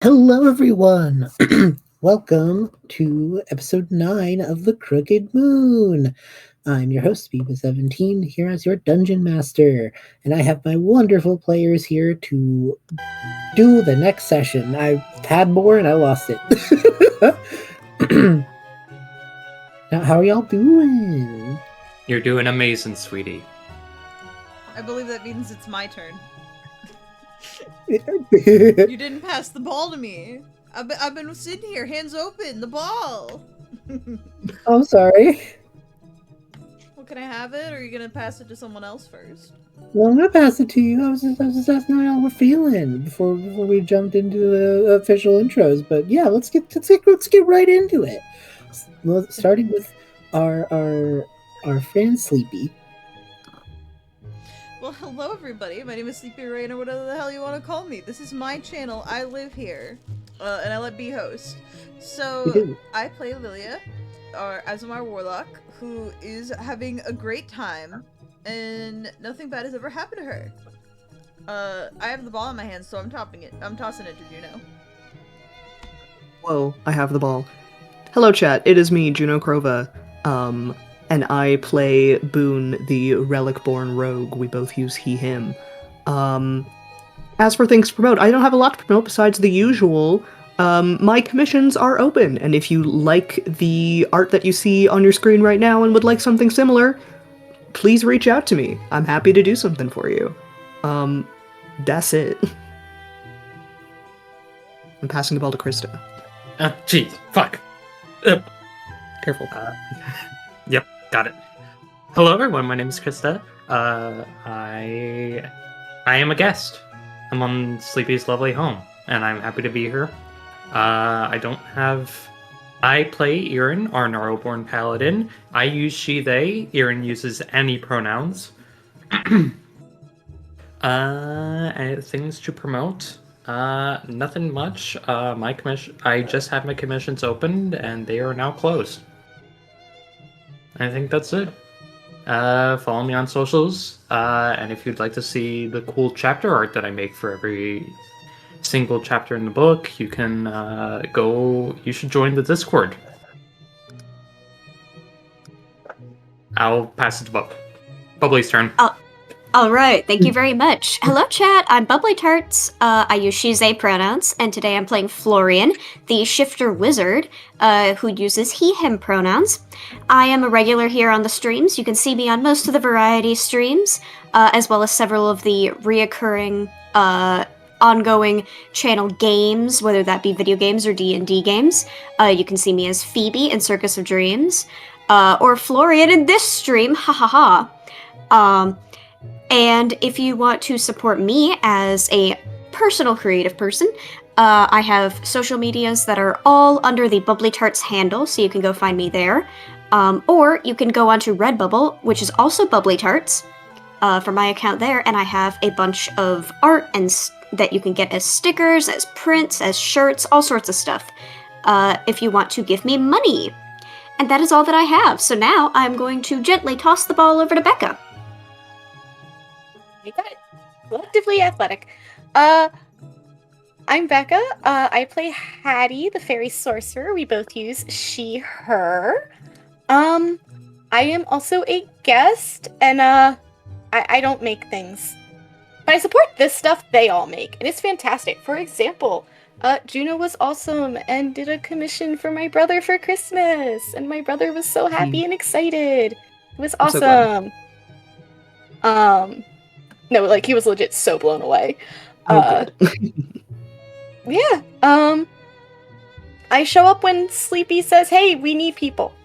Hello, everyone. Welcome to episode 9 of The Crooked Moon. I'm your host, Beavis17, here as your dungeon master, and I have my wonderful players here to do the next session. I had more and I lost it. Now, how are y'all doing? You're doing amazing, sweetie. I believe that means it's my turn. You You didn't pass the ball to me. I've been sitting here, hands open, the ball. I'm sorry. Well, can I have it, or are you gonna pass it to someone else first? Well, I'm gonna pass it to you. I was just asking how we're feeling before we jumped into the official intros. But yeah, let's get right into it. Well, starting with our friend Sleepy. Well, hello everybody. My name is Sleepy Rain, or whatever the hell you want to call me. This is my channel. I live here, and I let B host. So I play Liliah, or Aasimar Warlock, who is having a great time, and nothing bad has ever happened to her. I have the ball in my hands, so I'm tossing it to Juno. Whoa, I have the ball. Hello chat, it is me, Juno Crowva. And I play Boone, the Relicborn rogue. We both use he, him. As for things to promote, I don't have a lot to promote besides the usual. My commissions are open, and if you like the art that you see on your screen right now and would like something similar, please reach out to me. I'm happy to do something for you. That's it. I'm passing the ball to Krysta. Jeez, fuck. Careful. Yep, got it. Hello, everyone. My name is Krysta. I am a guest. I'm on Sleepy's lovely home, and I'm happy to be here. I play Eeran, our Gnarlborn Paladin. I use she, they. Eeran uses any pronouns. And things to promote. Nothing much. I just have my commissions opened, and they are now closed. I think that's it. Follow me on socials, and if you'd like to see the cool chapter art that I make for every single chapter in the book, you can you should join the Discord. I'll pass it to Bubbly's turn. Alright, thank you very much. Hello chat, I'm Bubblytarts. I use she, they pronouns, and today I'm playing Florian, the shifter wizard, who uses he, him pronouns. I am a regular here on the streams. You can see me on most of the variety streams, as well as several of the reoccurring, ongoing channel games, whether that be video games or D&D games. You can see me as Phoebe in Circus of Dreams, or Florian in this stream, ha ha ha. And if you want to support me as a personal creative person, I have social medias that are all under the Bubblytarts handle, so you can go find me there. Or you can go onto Redbubble, which is also Bubblytarts, for my account there, and I have a bunch of art that you can get as stickers, as prints, as shirts, all sorts of stuff, if you want to give me money. And that is all that I have, so now I'm going to gently toss the ball over to Becca. You got it. Collectively athletic. I'm Becca. I play Hattie, the fairy sorcerer. We both use she, her. I am also a guest, and I don't make things. But I support this stuff they all make, and it's fantastic. For example, Juno was awesome and did a commission for my brother for Christmas, and my brother was so happy and excited. It was awesome. No, like, he was legit so blown away. Yeah. I show up when Sleepy says, hey, we need people.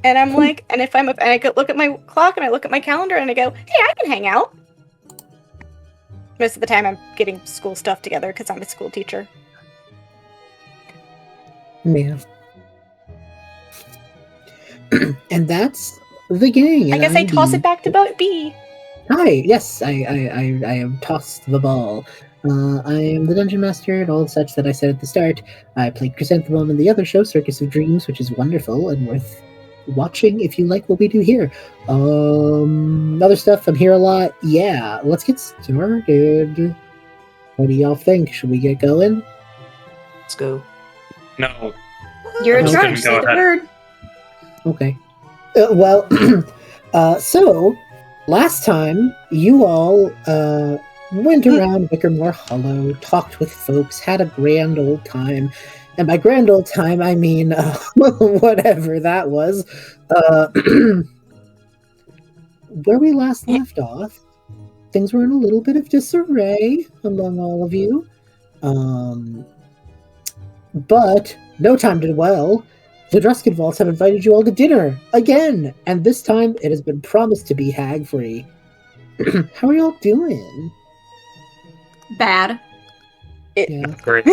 And I'm like, and if and I look at my clock and I look at my calendar and I go, hey, I can hang out. Most of the time I'm getting school stuff together because I'm a school teacher. Yeah. And that's the gang. I guess I toss it back to B. Hi, yes, I have tossed the ball. I am the Dungeon Master and all such that I said at the start. I played Chrysanthemum in the other show, Circus of Dreams, which is wonderful and worth watching if you like what we do here. Other stuff, I'm here a lot. Yeah, let's get started. What do y'all think? Should we get going? Let's go. No. You're in I'm just charge. gonna Say go the ahead. word. Okay. So last time you all went around Wickermore Hollow, talked with folks, had a grand old time. And by grand old time, I mean whatever that was. Where we last left off, things were in a little bit of disarray among all of you. But no time to dwell. The Druskin Vaults have invited you all to dinner again, and this time it has been promised to be hag-free. How are y'all doing? Bad. Yeah. Great.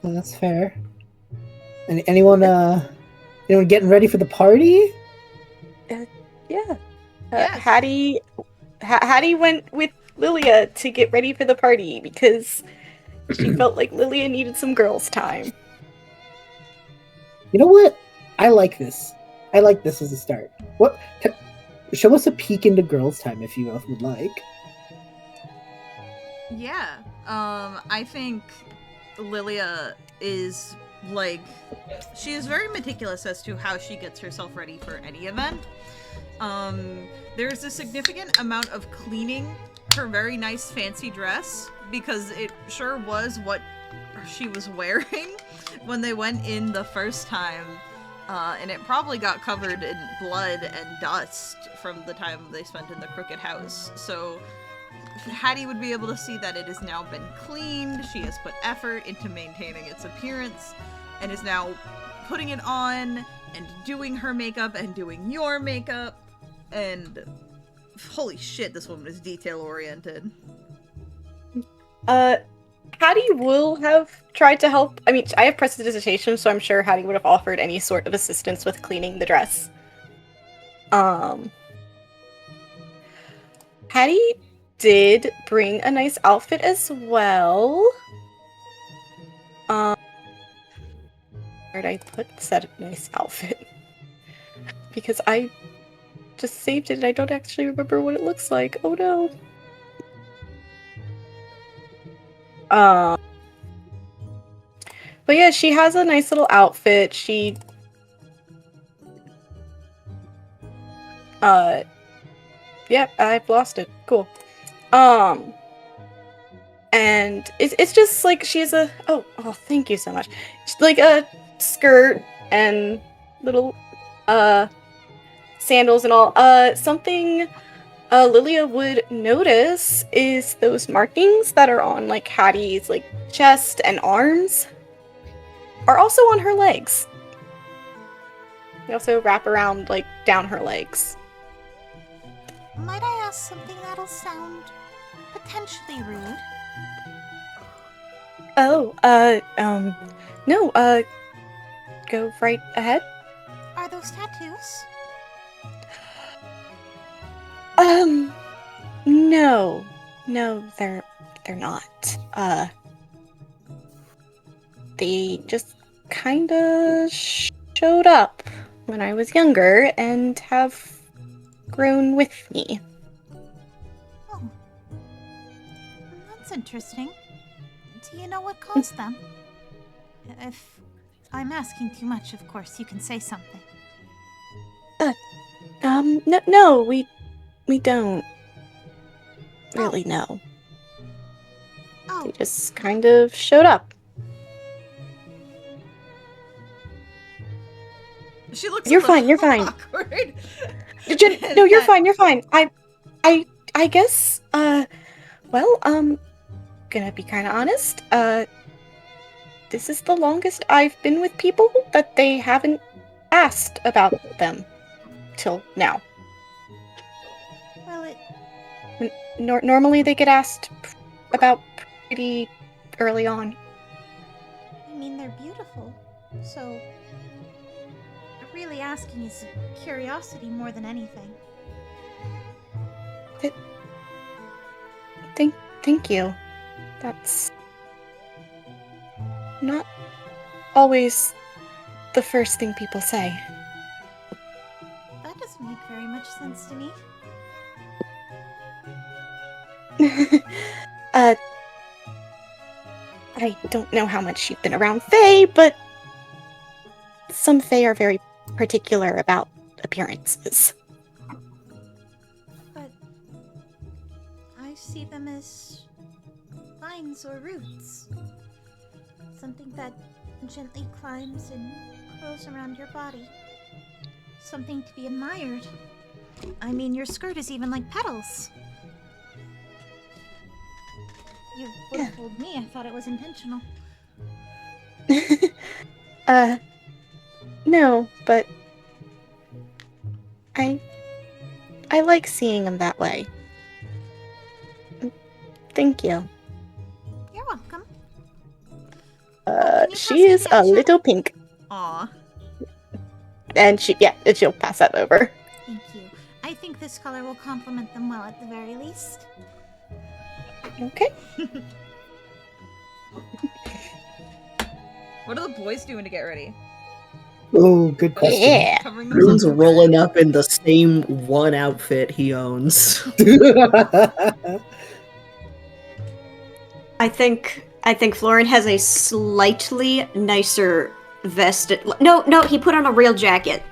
Well, that's fair. Anyone getting ready for the party? Yeah. Yes. Hattie went with Liliah to get ready for the party because she felt like Liliah needed some girls' time. You know what? I like this. I like this as a start. Show us a peek into girls' time if you both would like. Yeah. I think Liliah is she is very meticulous as to how she gets herself ready for any event. There's a significant amount of cleaning her very nice fancy dress because it sure was what she was wearing when they went in the first time. And it probably got covered in blood and dust from the time they spent in the Crooked House. So Hattie would be able to see that it has now been cleaned. She has put effort into maintaining its appearance and is now putting it on and doing her makeup and doing your makeup. And holy shit, this woman is detail-oriented. Hattie will have tried to help. I mean, I have prestidigitation, so I'm sure Hattie would have offered any sort of assistance with cleaning the dress. Hattie did bring a nice outfit as well. Where'd I put said nice outfit? Because I just saved it and I don't actually remember what it looks like. Oh no. But yeah, she has a nice little outfit. Yeah, I've lost it. Cool. And it's just like she has a oh thank you so much. She's like a skirt and little sandals and all. Something Liliah would notice is those markings that are on like Hattie's like chest and arms are also on her legs. They also wrap around like down her legs. Might I ask something that'll sound potentially rude? Oh, no, go right ahead. Are those tattoos? No, they're not. They just kinda showed up when I was younger and have grown with me. Oh. That's interesting. Do you know what caused them? If I'm asking too much, of course, you can say something. No, we don't really know. Oh. They just kind of showed up. She looks You're a little fine, you're fine. awkward. No, you're fine, you're fine. I guess, well, gonna be kinda honest, this is the longest I've been with people that they haven't asked about them till now. Well, Normally they get asked about pretty early on. I mean, they're beautiful, so really asking is curiosity more than anything. Thank you. That's not always the first thing people say. That doesn't make very much sense to me. I don't know how much you've been around Fae, but some Fae are very particular about appearances. But I see them as vines or roots. Something that gently climbs and curls around your body. Something to be admired. I mean, your skirt is even like petals. You would have told me. I thought it was intentional. No, but I like seeing them that way. Thank you. You're welcome. She is a little pink. Aw. And she'll pass that over. Thank you. I think this color will complement them well at the very least. Okay. What are the boys doing to get ready? Oh, good question. Yeah. Covering Boone's themselves in rolling red? up in the same one outfit he owns. I think Florian has a slightly nicer vest. No, he put on a real jacket.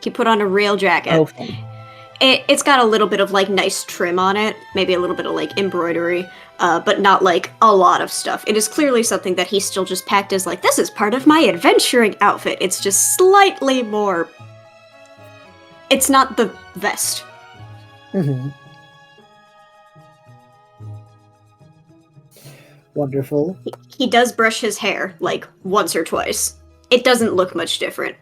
Oh, fun. It's got a little bit of like nice trim on it, maybe a little bit of like embroidery, but not like a lot of stuff. It is clearly something that he still just packed as like, this is part of my adventuring outfit. It's just slightly more. It's not the vest. Mm-hmm. Wonderful. He does brush his hair like once or twice. It doesn't look much different.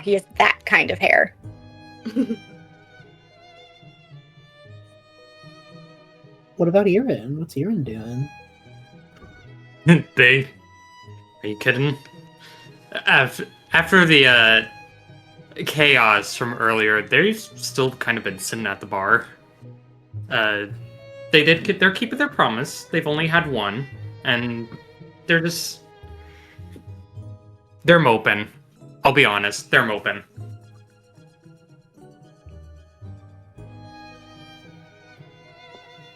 He has that kind of hair. What about Eeran? What's Eeran doing? Are you kidding? After the chaos from earlier, they've still kind of been sitting at the bar. They're keeping their promise. They've only had one, and they're moping. I'll be honest, they're moping.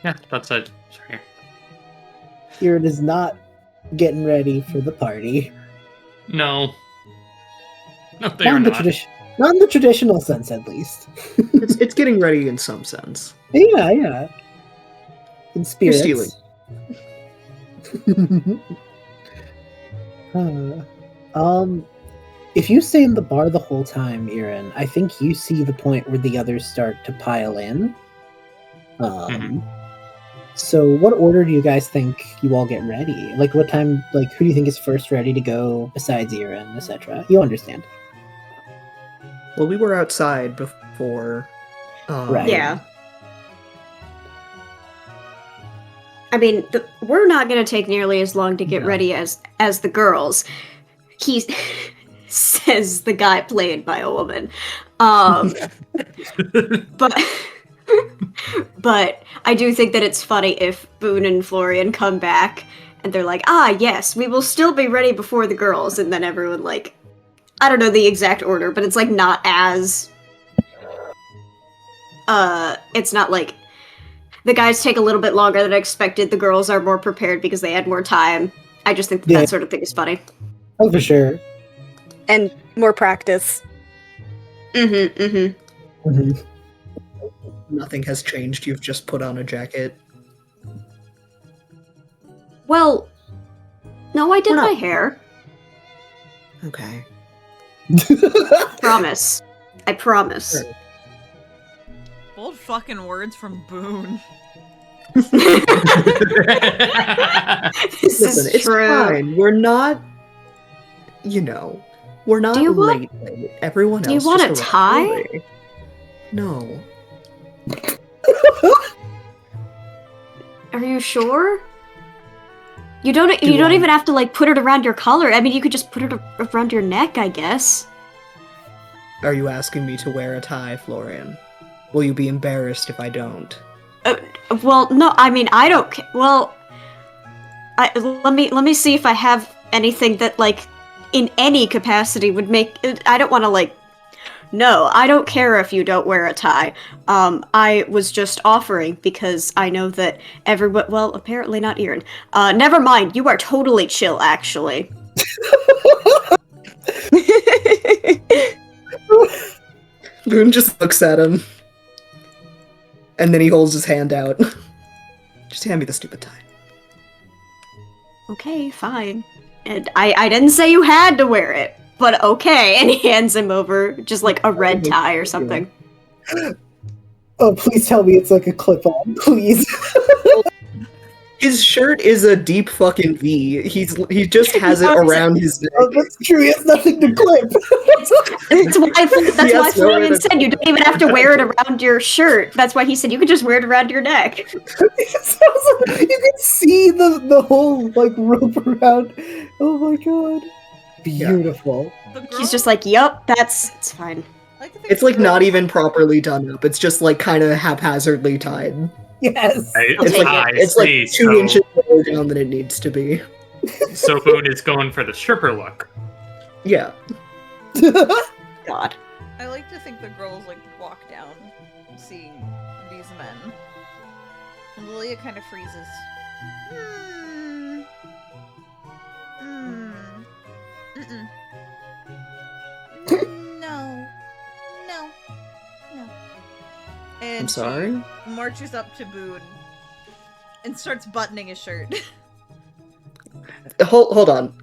Yeah, that's it. Sorry. Eeran is not getting ready for the party. No, they Not are in the not. not in the traditional sense, at least. It's getting ready in some sense. Yeah. In You're spirits. stealing. If you stay in the bar the whole time, Eeran, I think you see the point where the others start to pile in. So what order do you guys think you all get ready? Like, what time, like, who do you think is first ready to go besides Eeran, etc.? You understand. Well, we were outside before. Right. Yeah. I mean, we're not going to take nearly as long to get ready as the girls. He says the guy played by a woman. But I do think that it's funny if Boone and Florian come back and they're like, yes, we will still be ready before the girls, and then everyone, like, I don't know the exact order, but it's like not as it's not like the guys take a little bit longer than expected, the girls are more prepared because they had more time. I just think that sort of thing is funny. Oh, for sure. And more practice. Mm-hmm. Nothing has changed. You've just put on a jacket. Well, no, I did my hair. Okay. Promise. I promise. Sure. Bold fucking words from Boone. This Listen, is it's true. fine. We're not, we're not Do you want- late. Everyone else Do you want a just arrived tie? early. No. Are you sure? You don't even have to like put it around your collar. I mean, you could just put it around your neck, I guess. Are you asking me to wear a tie, Florian? Will you be embarrassed if I don't? Well, no, I mean, I don't well, let me see if I have anything that, like, in any capacity would make, I don't want to, like, No, I don't care if you don't wear a tie. I was just offering because I know that everyone. Well, apparently not Eeran. Never mind. You are totally chill, actually. Boone just looks at him. And then he holds his hand out. Just hand me the stupid tie. Okay, fine. And I didn't say you had to wear it, but okay. And he hands him over just like a red tie or something. Oh, please tell me it's like a clip-on, please. His shirt is a deep fucking V. He just has it around his neck. Oh, that's true. He has nothing to clip. That's why Has nowhere Florian to- said you don't even have to wear it around your shirt. That's why he said you could just wear it around your neck. You can see the whole like rope around. Oh my god, beautiful. The girl, He's just like, yup, it's fine. I like to think It's the like not girl- even properly done up. It's just like kind of haphazardly tied. Yes. I'll take it. It's like 2 inches lower down than it needs to be. So Boone is going for the stripper look. Yeah. God. I like to think the girls like walk down, seeing these men. And Liliah kind of freezes. Mm-mm. No. No. No. And I'm she sorry? marches up to Boone and starts buttoning his shirt. Hold on.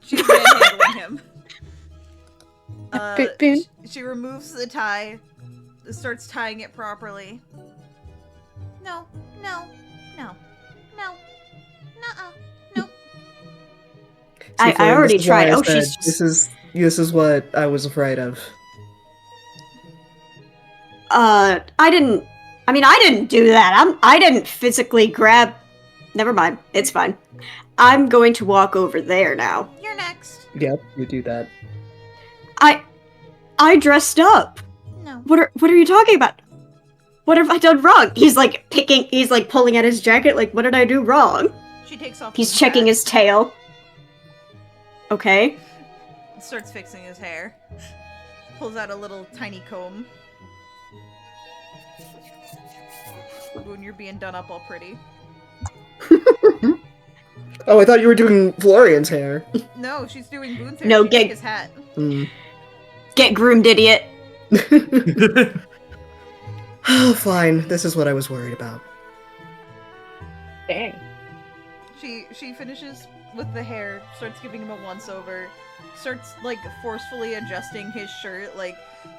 She's manhandling him. Boone? She removes the tie, starts tying it properly. No. No. No. No. Nuh-uh. No. I See, Florian, already this is why tried. I Oh, said she's this is what I was afraid of. I didn't do that. I didn't physically grab. Never mind. It's fine. I'm going to walk over there now. You're next. Yep, you do that. I dressed up. No. What are you talking about? What have I done wrong? He's like pulling at his jacket, like, what did I do wrong? She takes off. He's checking his tail. Okay. Starts fixing his hair. Pulls out a little tiny comb. Boone, you're being done up all pretty. Oh, I thought you were doing Florian's hair. No, she's doing Boone's hair. No, She get- took his hat. Mm. Get groomed, idiot. Oh, fine. This is what I was worried about. Dang. She finishes with the hair, starts giving him a once over, starts like forcefully adjusting his shirt. Like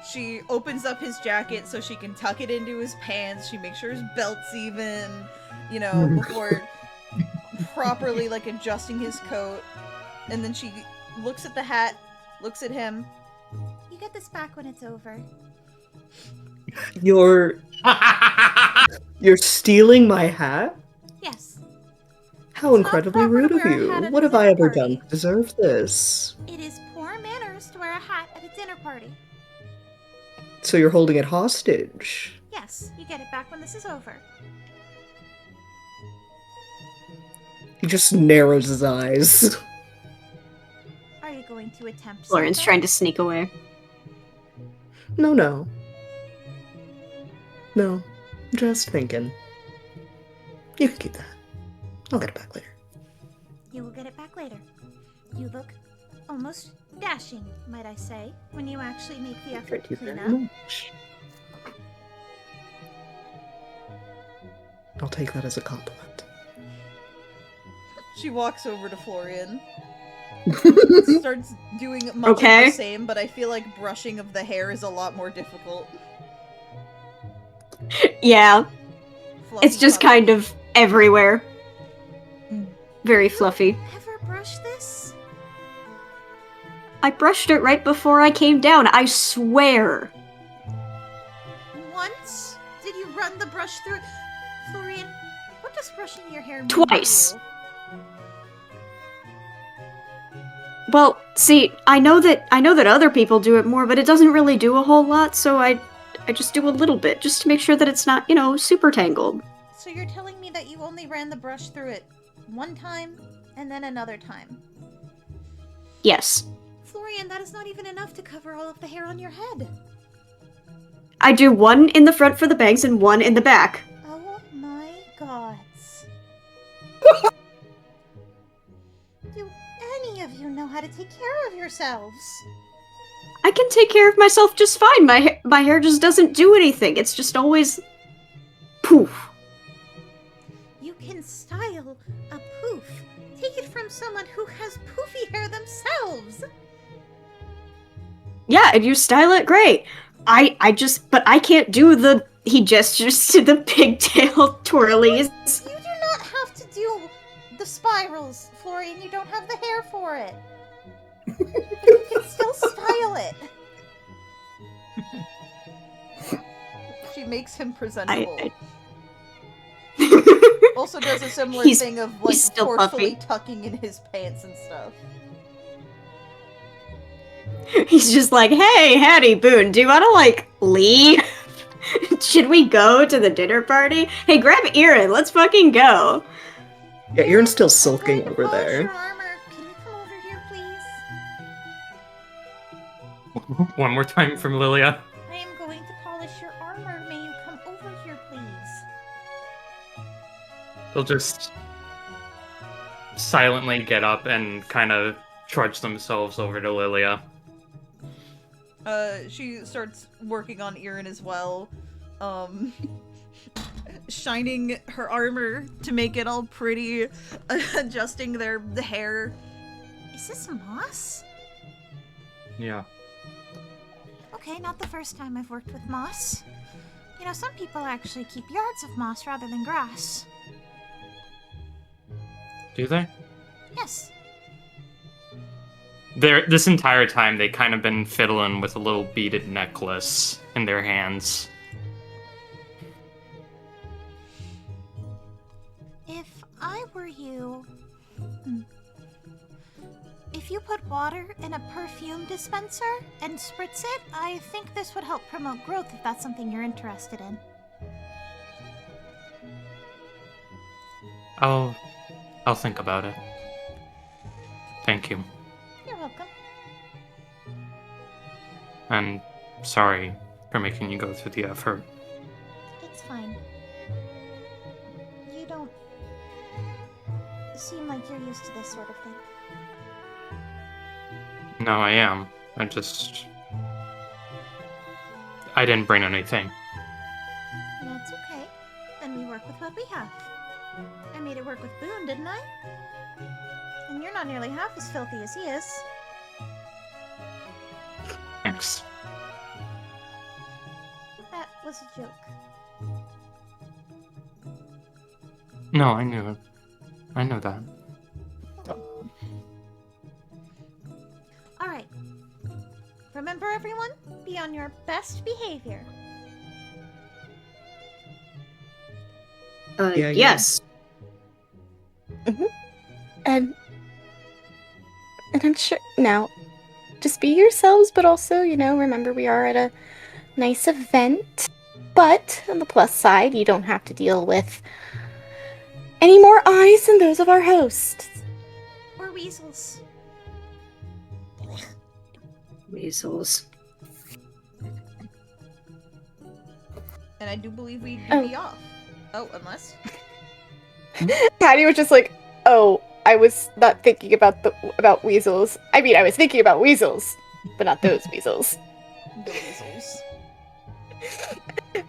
she opens up his jacket so she can tuck it into his pants. She makes sure his belt's even, you know, before properly like adjusting his coat. And then she looks at the hat, looks at him. You get this back when it's over. You're stealing my hat? Yes. How It's not incredibly proper rude to of wear a you. hat at What a have I dinner ever party. done to deserve this? It is poor manners to wear a hat at a dinner party. So you're holding it hostage. Yes, you get it back when this is over. He just narrows his eyes. Are you going to attempt Florian's something? trying to sneak away. No, no. No, just thinking. You can keep that. I'll get it back later. You will get it back later. You look almost dashing, might I say, when you actually make the effort Thank you to clean very up. much. I'll take that as a compliment. She walks over to Florian. Starts doing much Okay. of the same, but I feel like brushing of the hair is a lot more difficult. Yeah, Fluffy it's just puff. kind of everywhere. Very fluffy. Ever brush this? I brushed it right before I came down, I swear. Once? Did you run the brush through it? Florian, what does brushing your hair mean Twice. to you? Well, see, I know that other people do it more, but it doesn't really do a whole lot, so I just do a little bit, just to make sure that it's not, super tangled. So you're telling me that you only ran the brush through it one time and then another time? Yes. Florian, that is not even enough to cover all of the hair on your head. I do one in the front for the bangs and one in the back. Oh my gods. Do any of you know how to take care of yourselves? I can take care of myself just fine. My hair just doesn't do anything. It's just always poof. You can style a poof. Take it from someone who has poofy hair themselves. Yeah, and you style it great. But I can't do he gestures to the pigtail twirlies. You do not have to do the spirals, Florian. You don't have the hair for it. You can still style it. She makes him presentable. Also does a similar thing of like forcefully tucking in his pants and stuff. He's just like, hey, Hattie, Boone, do you want to, leave? Should we go to the dinner party? Hey, grab Eeran, let's fucking go. Yeah, Eeran's still sulking over there. Your armor. Can you come over here, please? One more time from Liliah. I am going to polish your armor. May you come over here, please? They'll just silently get up and kind of trudge themselves over to Liliah. She starts working on Eeran as well, shining her armor to make it all pretty, adjusting the hair. Is this moss? Yeah. Okay, not the first time I've worked with moss. You know, some people actually keep yards of moss rather than grass. Do they? Yes. This entire time, they kind of been fiddling with a little beaded necklace in their hands. If I were you... If you put water in a perfume dispenser and spritz it, I think this would help promote growth if that's something you're interested in. I'll think about it. Thank you. You're welcome. And sorry for making you go through the effort. It's fine. You don't seem like you're used to this sort of thing. No, I am. I didn't bring anything. That's okay. Then we work with what we have. I made it work with Boone, didn't I? And you're not nearly half as filthy as he is. Thanks. That was a joke. No, I knew it. I know that. Alright. Remember, everyone? Be on your best behavior. Yes. Mm-hmm. And I'm sure now, just be yourselves, but also, remember we are at a nice event. But on the plus side, you don't have to deal with any more eyes than those of our hosts. Or weasels. Weasels. And I do believe we do be off. Oh, unless... Hattie was just like, oh, I was not thinking about weasels. I mean, I was thinking about weasels, but not those weasels. The weasels.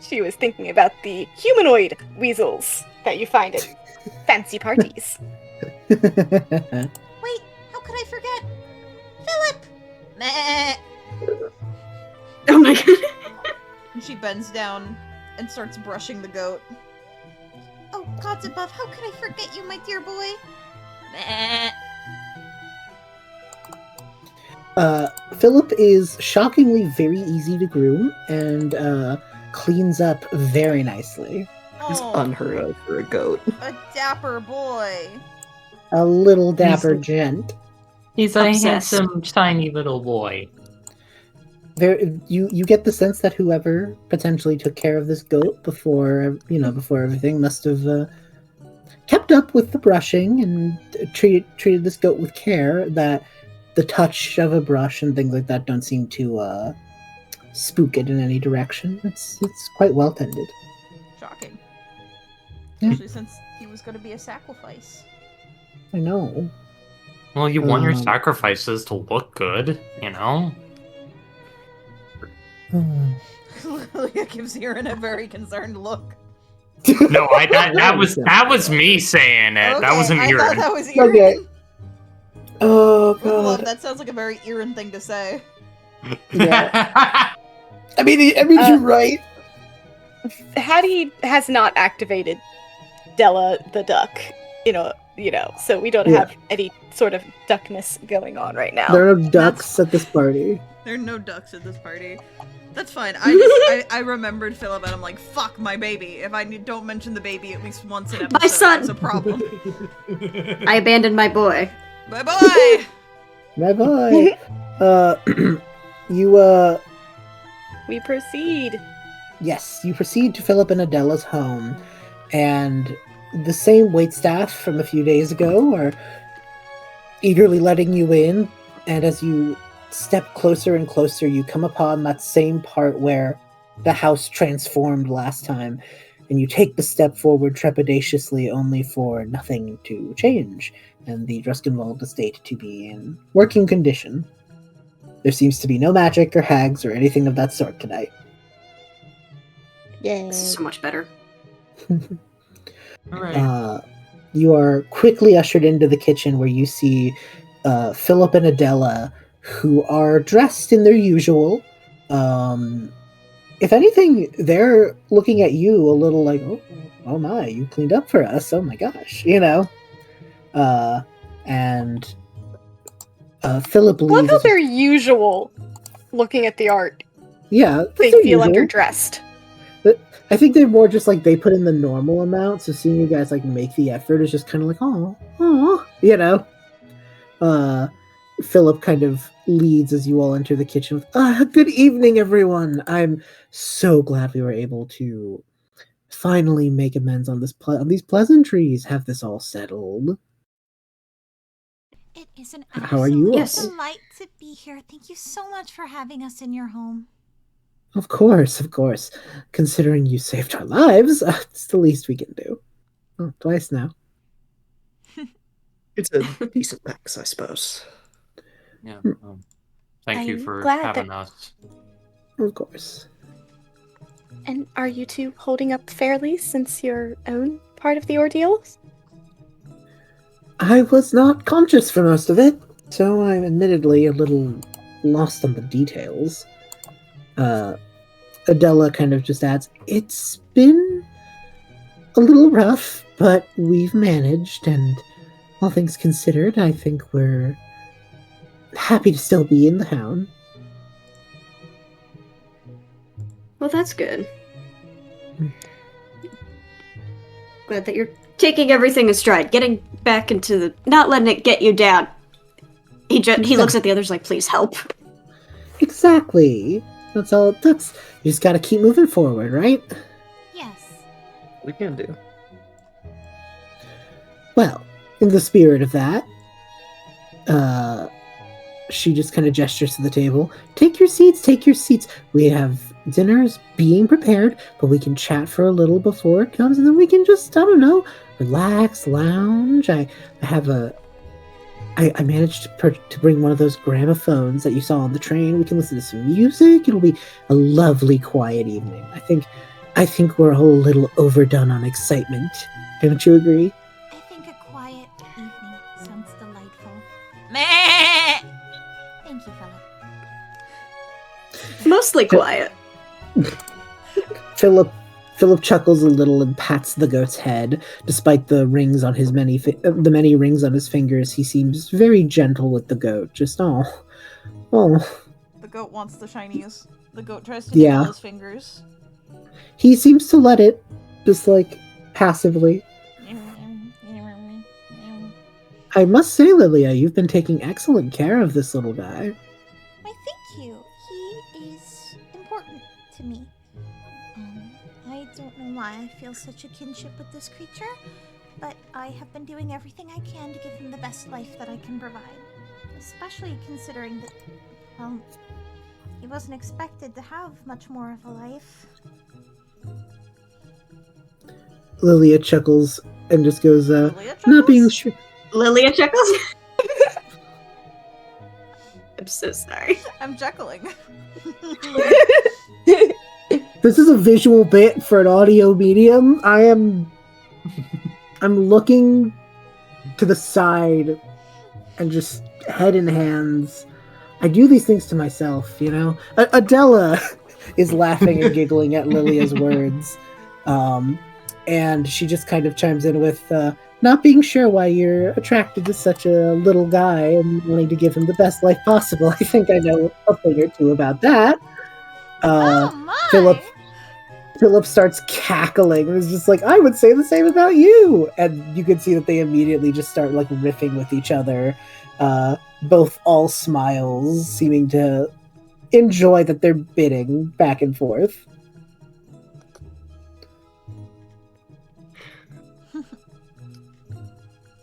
She was thinking about the humanoid weasels that you find at fancy parties. Wait, how could I forget? Philip! Meh. Oh my god. And she bends down and starts brushing the goat. Oh, gods above, how could I forget you, my dear boy? Meh. Philip is shockingly very easy to groom and cleans up very nicely. It's unheard of for a goat. A dapper boy. A little dapper gent. He's a Obsessed. handsome, tiny little boy. You get the sense that whoever potentially took care of this goat before everything must have kept up with the brushing and treated this goat with care. That the touch of a brush and things like that don't seem to spook it in any direction. It's quite well tended. Shocking. Yeah. Especially since he was going to be a sacrifice. I know. Well, you want your sacrifices to look good, you know? Liliah gives Eeran a very concerned look. No, that was me saying it. Okay, That wasn't I thought Eeran. that was Eeran. Okay. Oh Love, god. that sounds like a very Eeran thing to say. Yeah. I mean, you're right. Hattie has not activated Della the duck, so we don't have any sort of duckness going on right now. There are no ducks at this party. There are no ducks at this party. That's fine. I remembered Philip and I'm like, fuck my baby. If I don't mention the baby at least once an episode, My son! there's a problem. I abandoned my boy. Bye bye. Bye bye. We proceed. Yes, you proceed to Philip and Adela's home, and the same waitstaff from a few days ago are eagerly letting you in, and as you step closer and closer, you come upon that same part where the house transformed last time, and you take the step forward trepidatiously only for nothing to change, and the Druskenwald estate to be in working condition. There seems to be no magic or hags or anything of that sort tonight. Yay. This is so much better. All right. You are quickly ushered into the kitchen where you see Philip and Adela, who are dressed in their usual. If anything, they're looking at you a little like, oh my, you cleaned up for us. Oh my gosh, and Philip leaves. Love how they're usual looking at the art. Yeah, They their feel usual. underdressed. But I think they're more just like they put in the normal amount, so seeing you guys like make the effort is just kind of like, oh, Philip kind of leads as you all enter the kitchen with, good evening, everyone. I'm so glad we were able to finally make amends on on these pleasantries. Have this all settled. It is an How are you absolute all? Yes. delight to be here. Thank you so much for having us in your home. Of course. Considering you saved our lives, it's the least we can do. Oh, twice now. It's a decent tax, I suppose. Yeah. Thank you I'm for glad having that- us. Of course. And are you two holding up fairly since your own part of the ordeal? I was not conscious for most of it, so I'm admittedly a little lost on the details. Adela kind of just adds, it's been a little rough, but we've managed, and all things considered, I think we're happy to still be in the town. Well, that's good. Glad that you're taking everything in stride, getting back into the... not letting it get you down. He looks at the others like, please help. Exactly. That's all it takes. You just gotta keep moving forward, right? Yes. We can do. Well, in the spirit of that, she just kind of gestures to the table. Take your seats. We have dinners being prepared, but we can chat for a little before it comes, and then we can just, I don't know, relax, lounge. I managed to bring one of those gramophones that you saw on the train. We can listen to some music. It'll be a lovely, quiet evening. I think we're all a little overdone on excitement. Don't you agree? I think a quiet evening sounds delightful. Meh. Thank you, Philip. Mostly quiet. Philip chuckles a little and pats the goat's head. Despite the rings on his many rings on his fingers, he seems very gentle with the goat. Just oh. The goat wants the shinies. The goat tries to nibble his fingers. He seems to let it, just like passively. I must say, Liliah, you've been taking excellent care of this little guy. Why, thank you. He is important to me. I don't know why I feel such a kinship with this creature, but I have been doing everything I can to give him the best life that I can provide. Especially considering that, well, he wasn't expected to have much more of a life. Liliah chuckles and just goes, Liliah not being chuckles? sure. Liliah chuckles. I'm so sorry. I'm chuckling. This is a visual bit for an audio medium. I'm looking to the side and just head in hands. I do these things to myself, you know? Adela is laughing and giggling at Lilia's words. And she just kind of chimes in with, not being sure why you're attracted to such a little guy and wanting to give him the best life possible. I think I know a thing or two about that. Oh my! Philip starts cackling and is just like, I would say the same about you. And you can see that they immediately just start like riffing with each other. Both all smiles, seeming to enjoy that they're bidding back and forth.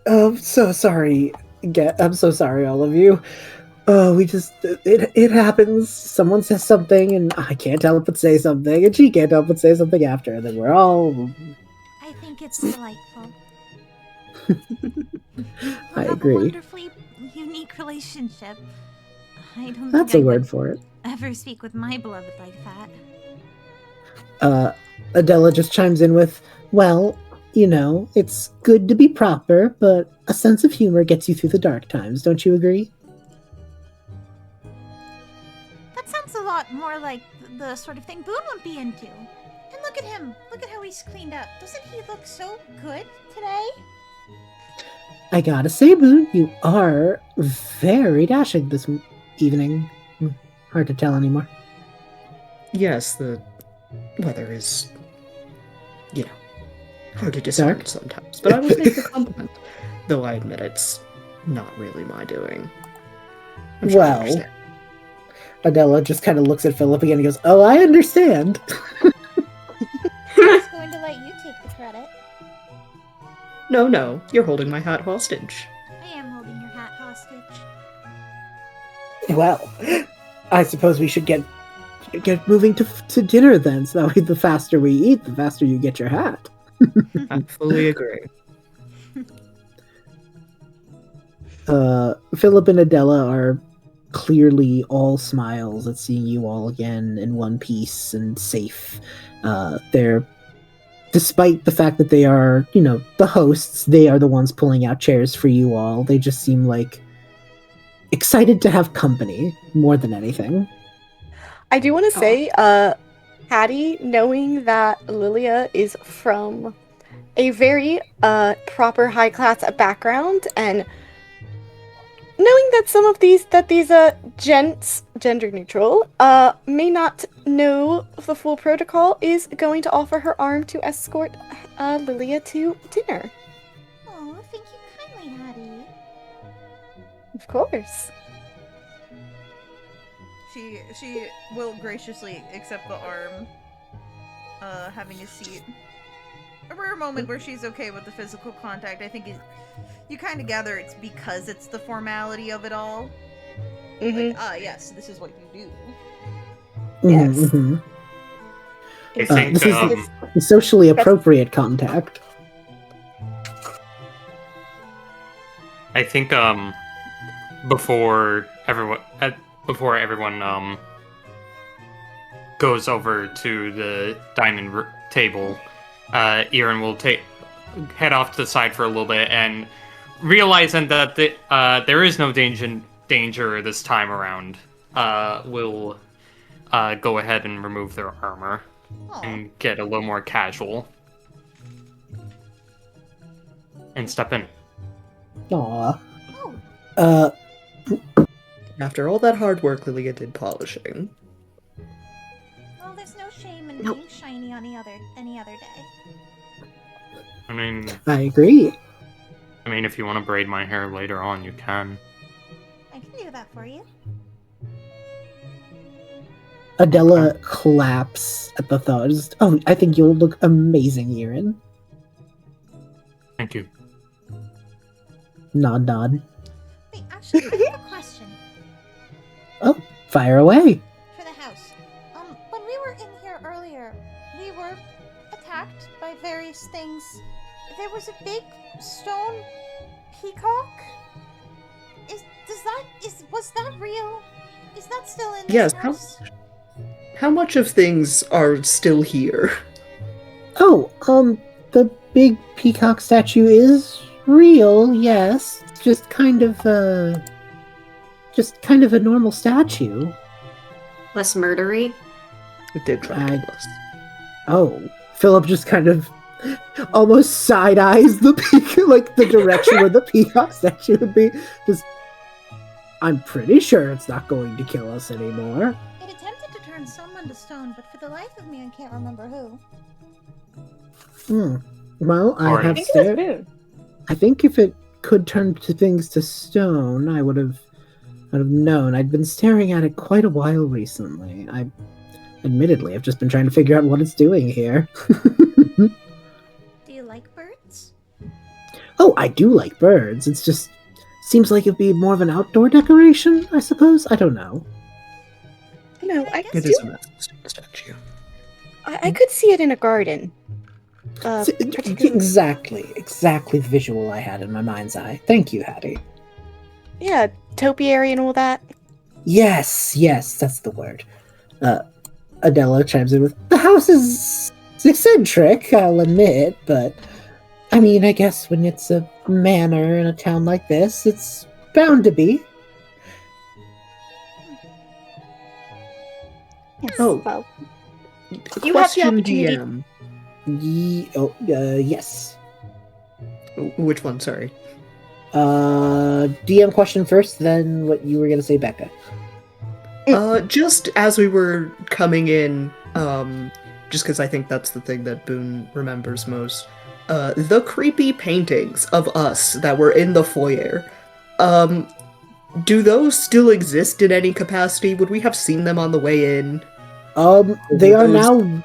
I'm so sorry. I'm so sorry, all of you. It happens. Someone says something, and I can't help but say something, and she can't help but say something after, and then we're all... I think it's delightful. I We have agree. a wonderfully unique relationship. I don't That's think a I word would for it. ever speak with my beloved like that. Adela just chimes in with, well, you know, it's good to be proper, but a sense of humor gets you through the dark times, don't you agree? That sounds a lot more like the sort of thing Boone would be into. And look at him. Look at how he's cleaned up. Doesn't he look so good today? I gotta say, Boone, you are very dashing this evening. Hard to tell anymore. Yes, the weather is, you know, hard to discern Dark? sometimes, but I will take the compliment, though I admit it's not really my doing. I'm sure you Well, understand. Adela just kind of looks at Philip again and goes, oh, I understand. I was going to let you take the credit. No, you're holding my hat hostage. I am holding your hat hostage. Well, I suppose we should get moving to dinner then, so that way the faster we eat, the faster you get your hat. I fully agree. Philip and Adela are clearly all smiles at seeing you all again in one piece and safe. They're, despite the fact that they are, you know, the hosts, they are the ones pulling out chairs for you all. They just seem like excited to have company more than anything. I do want to say, Hattie, knowing that Liliah is from a very proper high class background, and knowing that some of these gents, gender neutral, may not know the full protocol, is going to offer her arm to escort Liliah to dinner. Oh, thank you kindly, Hattie. Of course. She will graciously accept the arm, having a seat. A rare moment where she's okay with the physical contact. I think you kind of gather it's because it's the formality of it all. Mm-hmm. Like, yes, this is what you do. Yes. Mhm. I think this is the socially appropriate contact. I think before everyone goes over to the dining table, Eeran will head off to the side for a little bit, and realizing that there is no danger this time around, will go ahead and remove their armor and get a little more casual and step in. Aww. Oh, After all that hard work Liliah did polishing. well, there's no shame in Nope. being shiny on any other day. I agree. I mean, if you want to braid my hair later on, you can. I can do that for you. Adela claps at the thought. Just, oh, I think you'll look amazing, Eeran. Thank you. Nod, nod. Wait, actually, I have a question. Oh, fire away. For the house. When we were in here earlier, we were attacked by various things. There was a big stone peacock. Was that real? Is that still in this Yes, house? How much of things are still here? Oh, the big peacock statue is real, yes. It's just kind of a normal statue. Less murdery. It did try to kill us. Oh, Philip just kind of almost side eyes the peacock, like the direction where the peacock statue would be. Just, I'm pretty sure it's not going to kill us anymore. It attempted to turn someone to stone, but for the life of me, I can't remember who. Well, I Alright. have I think it was stared. Boone. I think if it could turn things to stone, I would have known. I'd been staring at it quite a while recently. Admittedly, I've just been trying to figure out what it's doing here. Do you like birds? Oh, I do like birds. It's just seems like it'd be more of an outdoor decoration, I suppose. I don't know. No, I It could It is a massive statue. I could see it in a garden. Exactly the visual I had in my mind's eye. Thank you, Hattie. Yeah, topiary and all that. Yes, that's the word. Adela chimes in with, the house is eccentric, I'll admit, but I mean, I guess when it's a manor in a town like this, it's bound to be. Yes, Oh. well, you have the Question opportunity. DM. Yes. Which one? Sorry. DM question first, then what you were gonna say, Becca. Just as we were coming in, just because I think that's the thing that Boone remembers most, the creepy paintings of us that were in the foyer, do those still exist in any capacity? Would we have seen them on the way in? They are those- now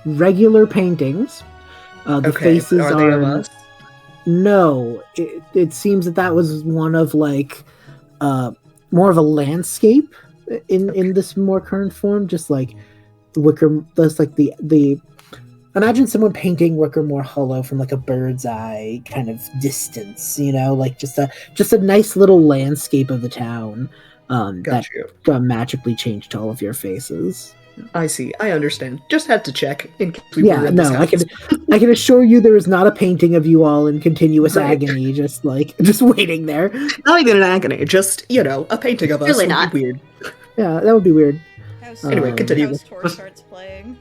regular paintings. The faces are they of us? No, it seems that was one of like more of a landscape in this more current form, just like wicker. That's like the imagine someone painting Wickermore Hollow from like a bird's eye kind of distance, like just a nice little landscape of the town that Got you. got magically changed to all of your faces. I see. I understand. Just had to check in case we were Yeah, in this no, house. I can assure you there is not a painting of you all in continuous Right. agony, just waiting there. Not even an agony, just, a painting of us Really would not. be weird. Yeah, that would be weird. House, Anyway, continue. House Tour starts playing.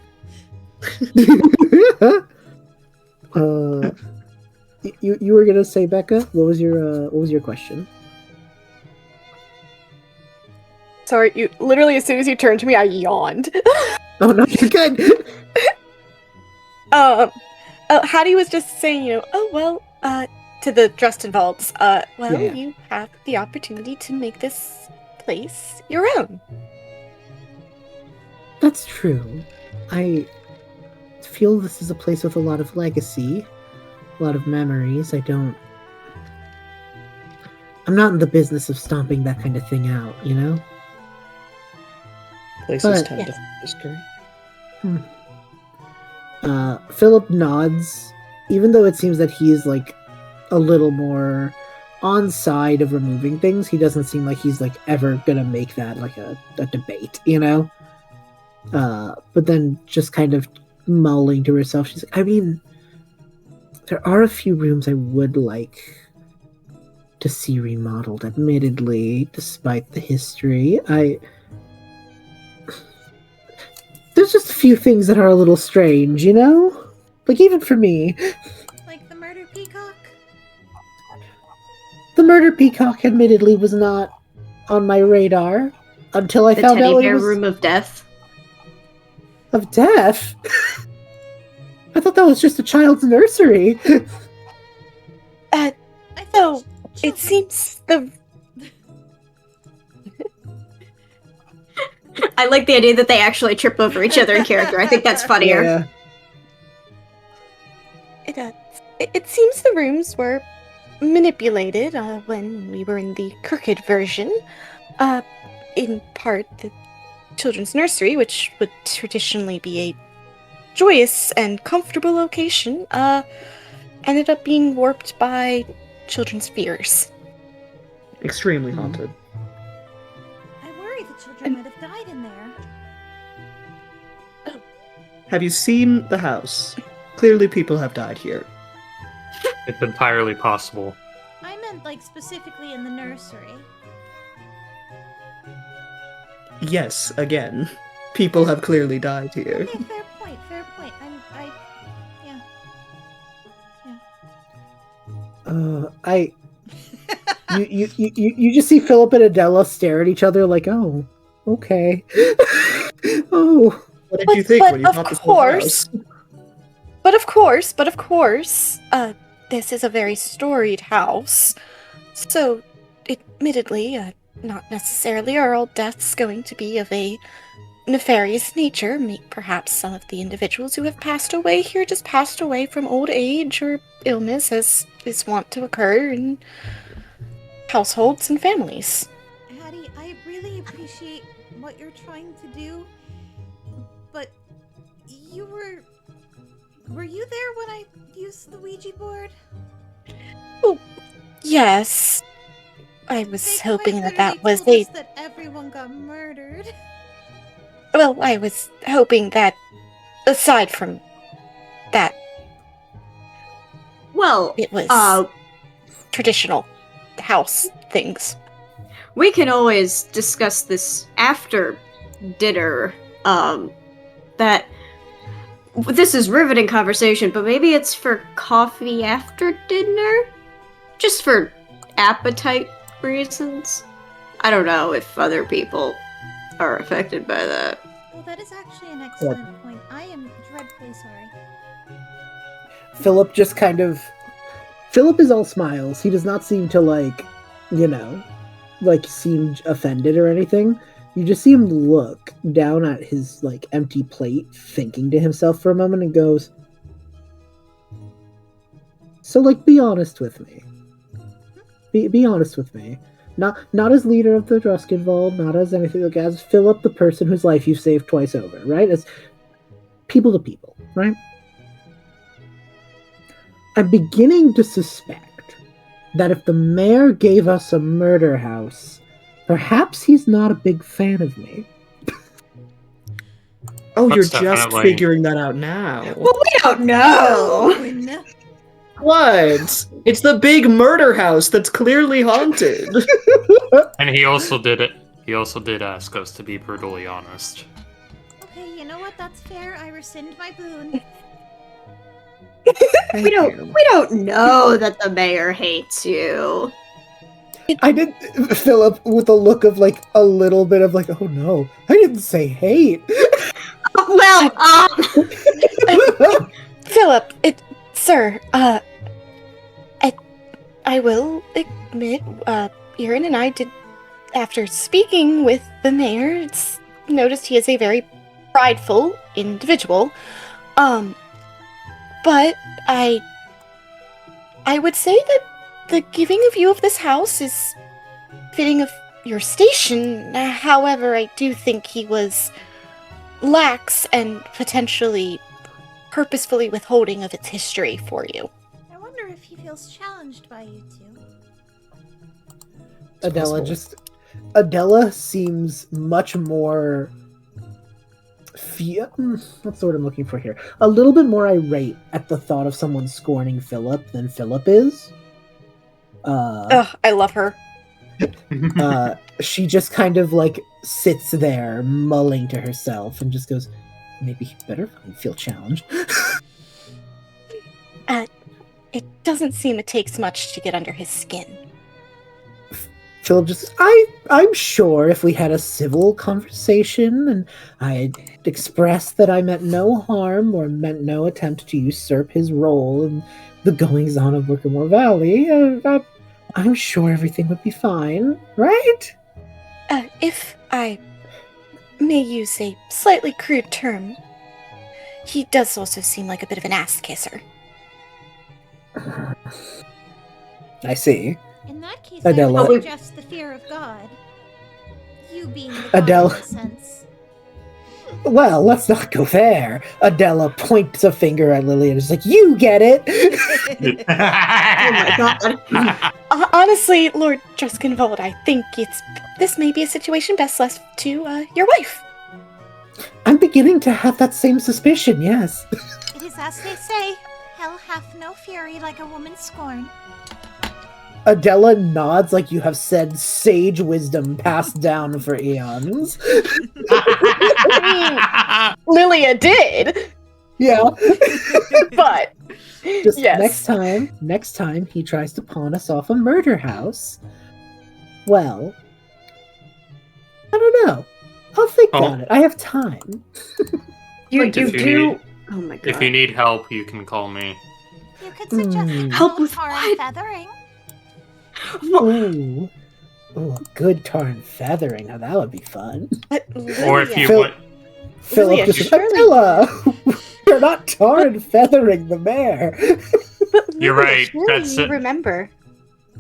You were gonna say, Becca? What was your question? Sorry, you literally as soon as you turned to me, I yawned. Oh no, you're good. Hattie was just saying, to the Dresden Vaults, Yeah. you have the opportunity to make this place your own. That's true. I feel this is a place with a lot of legacy, a lot of memories. I'm not in the business of stomping that kind of thing out, Places But- tend to Yes. history. Philip nods, even though it seems that he is like a little more on side of removing things. He doesn't seem like he's like ever gonna make that like a debate, but then just kind of mulling to herself, she's like, I mean, there are a few rooms I would like to see remodeled, admittedly, despite the history. There's just a few things that are a little strange, Like, even for me. Like the murder peacock? The murder peacock, admittedly, was not on my radar until I The found teddy out it bear was room of death. of death. I thought that was just a child's nursery. I So, thought it children- seems the I like the idea that they actually trip over each other in character. I think that's funnier. Yeah. it seems the rooms were manipulated when we were in the crooked version. in part the children's nursery, which would traditionally be a joyous and comfortable location, ended up being warped by children's fears. Extremely haunted. I worry the children might have died in there. Have you seen the house? Clearly people have died here. It's entirely possible. I meant, like, specifically in the nursery. Yes, again. People have clearly died here. Okay, fair point, fair point. You just see Philip and Adela stare at each other like, oh, okay. Oh. What did you think when you bought this whole house? But of course, this is a very storied house. So, admittedly, not necessarily are all deaths going to be of a nefarious nature. Perhaps some of the individuals who have passed away here just passed away from old age or illness, as is wont to occur in households and families. Hattie, I really appreciate what you're trying to do, but were you there when I used the Ouija board? Oh, yes. I was hoping that was that everyone got murdered. Well, I was hoping that, aside from that, Well, it was traditional house things. We can always discuss this after dinner. This is riveting conversation, but maybe it's for coffee after dinner? Just for appetite reasons? I don't know if other people are affected by that. Well, that is actually an excellent point. I am dreadfully sorry. Philip just kind of... Philip is all smiles. He does not seem to, seem offended or anything. You just see him look down at his, empty plate, thinking to himself for a moment, and goes, so, be honest with me. Be honest with me. Not as leader of the Druskenwald, not as anything, as Philip, the person whose life you've saved twice over, right? As people to people, right? I'm beginning to suspect that if the mayor gave us a murder house, perhaps he's not a big fan of me. Oh, That's you're just definitely- figuring that out now. Well, we don't know! No. What? It's the big murder house that's clearly haunted. And he also did it. He also did ask us to be brutally honest. Okay, you know what? That's fair. I rescind my boon. We don't know that the mayor hates you. I did, Philip, with a look of, a little bit of, oh no, I didn't say hate. Well, Philip, sir, I will admit, Eeran and I did, after speaking with the mayor, noticed he is a very prideful individual. But I would say that the giving of you of this house is fitting of your station. However, I do think he was lax and potentially purposefully withholding of its history for you. I wonder if he feels challenged by you two. Adela seems much more what's the word I'm looking for here? A little bit more irate at the thought of someone scorning Philip than Philip is. I love her. She just kind of sits there mulling to herself and just goes, maybe he better feel challenged. It doesn't seem it takes much to get under his skin. Philip just, I'm sure if we had a civil conversation and I had expressed that I meant no harm or meant no attempt to usurp his role in the goings-on of Wickermore Valley, I'm sure everything would be fine, right? If I may use a slightly crude term, he does also seem like a bit of an ass-kisser. I see. In that case, Adela. I would suggest the fear of God. You being the Adele. common sense. Well, let's not go there. Adela points a finger at Liliah and is like, you get it! Oh my god. Honestly, Lord Druskenvold, I think this may be a situation best left to your wife. I'm beginning to have that same suspicion, yes. It is as they say, hell hath no fury like a woman scorned. Adela nods like you have said sage wisdom passed down for eons. Liliah did, Yeah. but Just yes. next time he tries to pawn us off a murder house, well, I don't know. I'll think on it. I have time. If you need- Oh my god. If you need help, you can call me. You could suggest Help a with tar what? and feathering. Ooh, a good tar and feathering. Now that would be fun. But Or if you Phil- want, Philip Liliah, just says, surely- Adela, you're not tar and feathering the mare. But You're Liliah, right, surely that's you it. remember.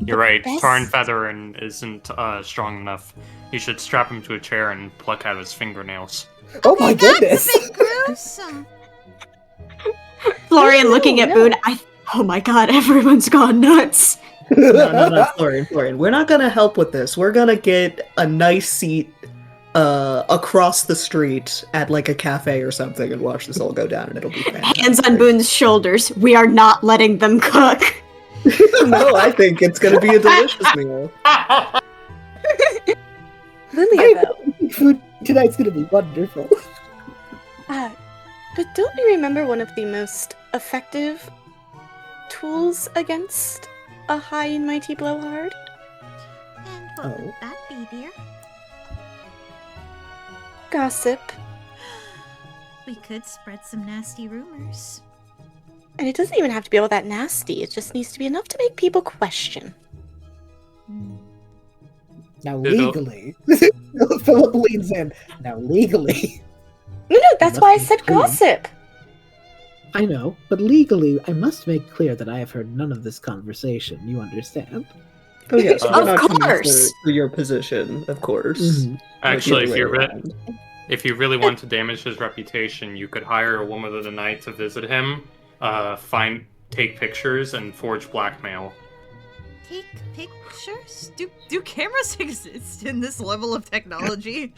you're right. best- Tar and feathering isn't strong enough. You should strap him to a chair and pluck out his fingernails. Oh my goodness. That's a bit gruesome. Florian No, looking at no. Boone. Oh my god, everyone's gone nuts. No, Florian. We're not gonna help with this. We're gonna get a nice seat across the street at like a cafe or something and watch this all go down, and it'll be fantastic. Hands on Boone's shoulders. We are not letting them cook. No, I think it's gonna be a delicious meal. Liliah, though. Food tonight's gonna be wonderful. But don't you remember one of the most effective tools against a high and mighty blowhard? And what would that be, dear? Gossip. We could spread some nasty rumors. And it doesn't even have to be all that nasty. It just needs to be enough to make people question. Now It'll- legally, Philip leans in. Now legally, No, that's Must why I be said clean. gossip. I know, but legally, I must make clear that I have heard none of this conversation. You understand? Oh yes, Of we're not coming course. for your position, of course. Mhm. Actually, Like the other way around. if you really want to damage his reputation, you could hire a woman of the night to visit him, take pictures, and forge blackmail. Take pictures? Do cameras exist in this level of technology?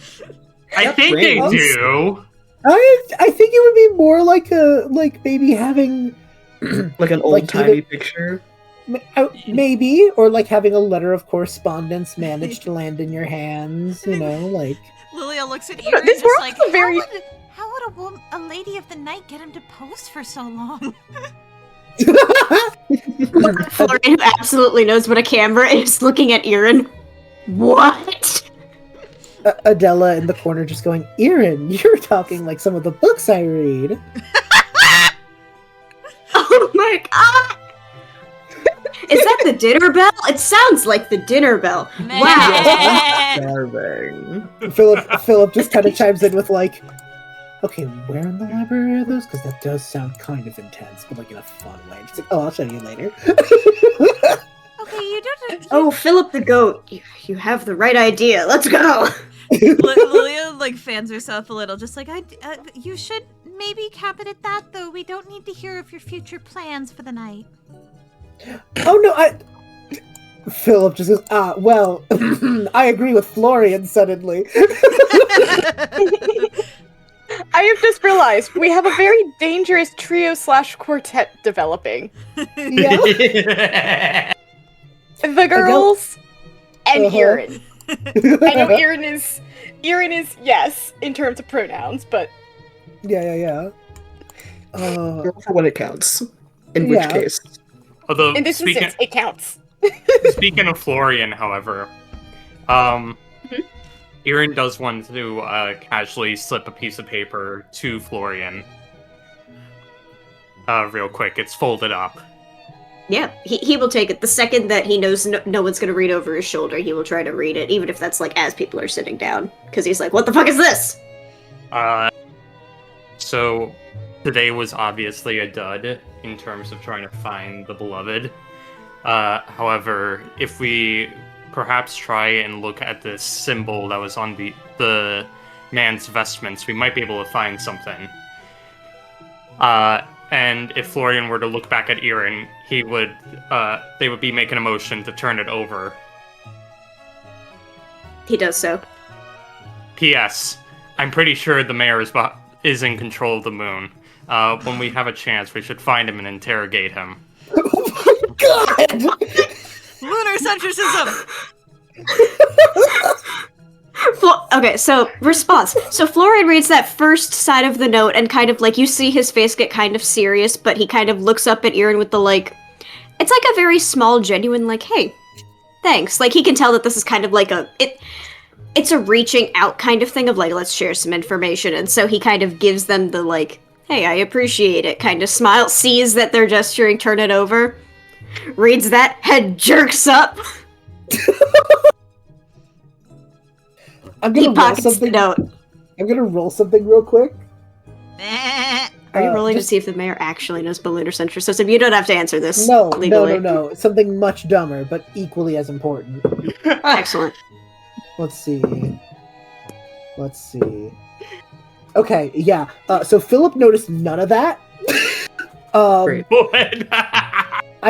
I Yep, think they brains. do. I think it would be more like maybe having Like an Like old timey either- picture. maybe, or like having a letter of correspondence managed to land in your hands. You know, like Liliah looks at Yeah, Eeran this just works like, very- How would a lady of the night get him to pose for so long? Florian, who absolutely knows what a camera is, looking at Eeran. What? Adela in the corner just going, Eeran, you're talking like some of the books I read. Oh my god! Is that the dinner bell? It sounds like the dinner bell. Wow. Starving. Philip just kind of chimes in with like, okay, where in the library are those? Because that does sound kind of intense, but like in a fun way. Just like, oh, I'll show you later. Okay, you don't. Oh, Philip the goat. You have the right idea. Let's go. Liliah like fans herself a little, just like You should maybe cap it at that, though. We don't need to hear of your future plans for the night. Oh no, Philip just goes, well, I agree with Florian suddenly. I have just realized we have a very dangerous trio/quartet developing. Yeah. The girls and Uh-huh. Eeran. I know Eeran is yes in terms of pronouns, but Yeah. Girl for when it counts. In which Yeah. case. Although, in this instance it counts. speaking of Florian, however, Eeran does want to casually slip a piece of paper to Florian. Real quick, it's folded up. Yeah, he will take it. The second that he knows no one's going to read over his shoulder, he will try to read it, even if that's like as people are sitting down. Because he's like, what the fuck is this? So today was obviously a dud in terms of trying to find the beloved. However, if we perhaps try and look at this symbol that was on the man's vestments. We might be able to find something. And if Florian were to look back at Eeran, they would be making a motion to turn it over. He does so. P.S. I'm pretty sure the mayor is in control of the moon. When we have a chance, we should find him and interrogate him. Oh my god! Lunar centricism! Okay, so response. So Florian reads that first side of the note and kind of like you see his face get kind of serious, but he kind of looks up at Eeran with the like, it's like a very small, genuine like, hey, thanks. Like he can tell that this is kind of like it's a reaching out kind of thing of like, let's share some information. And so he kind of gives them the like, hey, I appreciate it kind of smile, sees that they're gesturing, turn it over, reads that, head jerks up. He pockets the note. I'm gonna roll something real quick. Are you rolling to see if the mayor actually knows lunar centricism? You don't have to answer this. No, legally. no. Something much dumber, but equally as important. Excellent. Let's see. Okay, yeah. So Philip noticed none of that. Great.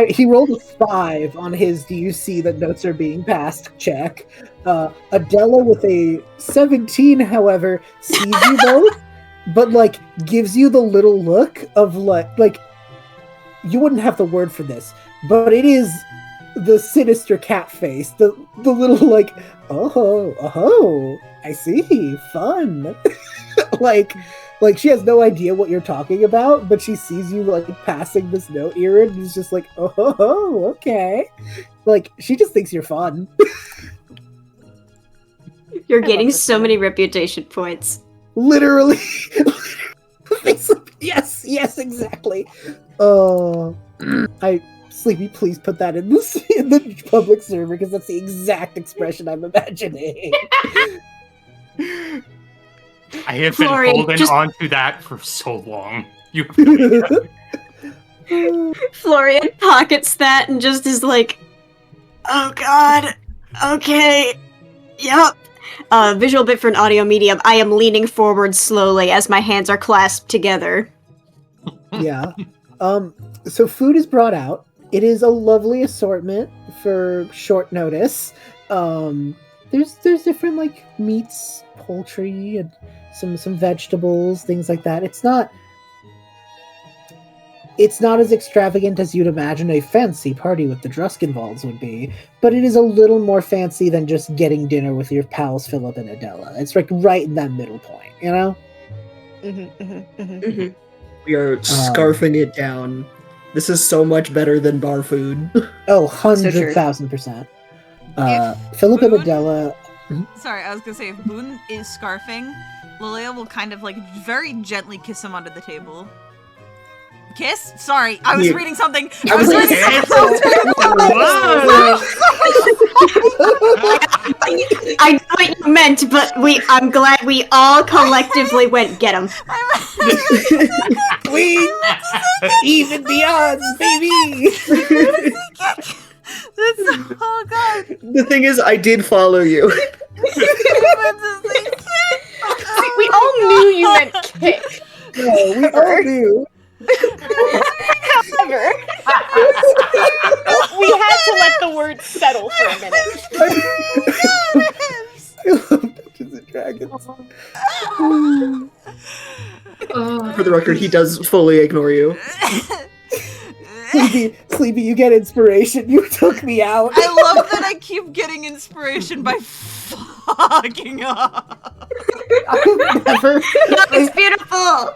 He rolled a 5 on his "Do you see that notes are being passed?" check. Adela with a 17, however, sees you both, but like gives you the little look of like you wouldn't have the word for this, but it is the sinister cat face, the little like, oh, I see, fun. like she has no idea what you're talking about, but she sees you like passing this note, Eeran, and is just like, oh, okay. Like she just thinks you're fun. You're getting so many reputation points. Literally. Yes, exactly. Sleepy, please put that in the public server because that's the exact expression I'm imagining. I have been holding on to that for so long. Florian pockets that and just is like, oh god, okay, yep. Visual bit for an audio medium. I am leaning forward slowly as my hands are clasped together. Yeah. So food is brought out. It is a lovely assortment for short notice. There's different like meats, poultry, and some vegetables, things like that. It's not as extravagant as you'd imagine a fancy party with the Druskenwalds would be, but it is a little more fancy than just getting dinner with your pals Philip and Adela. It's like right in that middle point, you know? Mm-hmm. We are scarfing it down. This is so much better than bar food. Oh, 100,000%. Philip and Adela... Sorry, I was gonna say, if Boone is scarfing, Liliah will kind of like very gently kiss him under the table. Kiss? Sorry, I was reading something. I was reading something. I know what you meant, but I'm glad we all collectively went get him. Queen! Even the odds, baby! Oh god. The thing is, I did follow you. We all knew you meant kick. No, we all knew. However, we had to let the word settle for a minute. I love Dungeons and Dragons. For the record, he does fully ignore you. Sleepy, you get inspiration. You took me out. I love that I keep getting inspiration by fucking up. I've never. It's beautiful.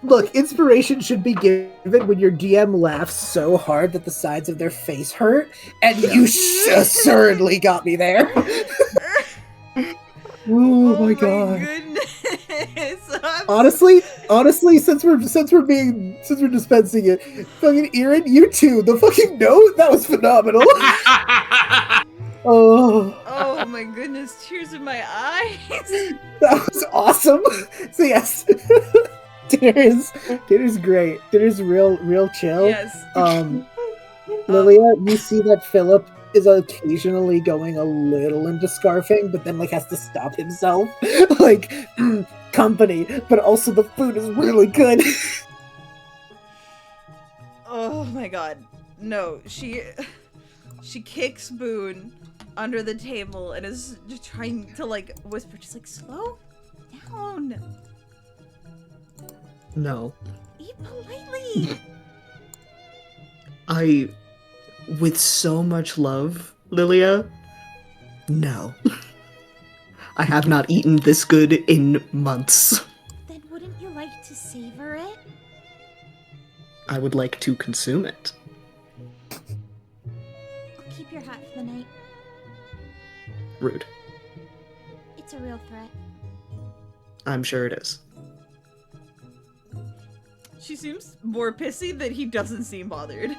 Look. Inspiration should be given when your DM laughs so hard that the sides of their face hurt, and you assuredly got me there. Oh my god. Goodness. Honestly, since we're dispensing it, fucking Eeran, you too. The fucking note, that was phenomenal. Oh my goodness, tears in my eyes. That was awesome. So yes, dinner's great. Dinner's real chill. Yes. Liliah, you see that Philip is occasionally going a little into scarfing, but then like has to stop himself. Like company, but also the food is really good. Oh my god. No, she kicks Boone under the table and is just trying to like whisper, just like, slow down. No. Eat politely. With so much love, Liliah, no. I have not eaten this good in months. Then wouldn't you like to savor it? I would like to consume it. I'll keep your hat for the night. Rude. It's a real threat. I'm sure it is. She seems more pissy that he doesn't seem bothered.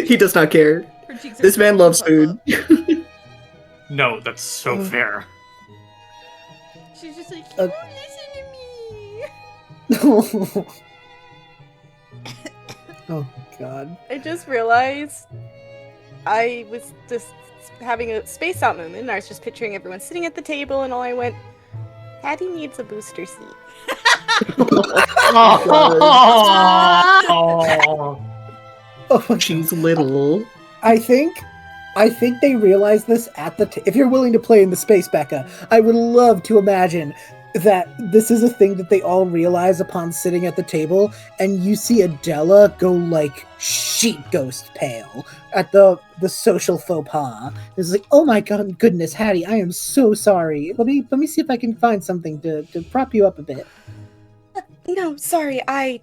He does not care. Her cheeks are This man loves food. No, that's so fair. She's just like, you won't listen to me. Oh god. I just realized I was just having a space out moment, and I was just picturing everyone sitting at the table, and all I went, Hattie needs a booster seat. Oh, She's little. I think they realize this at the if you're willing to play in the space, Becca, I would love to imagine that this is a thing that they all realize upon sitting at the table, and you see Adela go like sheet ghost pale at the social faux pas. It's like, oh my god, goodness, Hattie, I am so sorry. Let me see if I can find something to prop you up a bit. No, sorry, I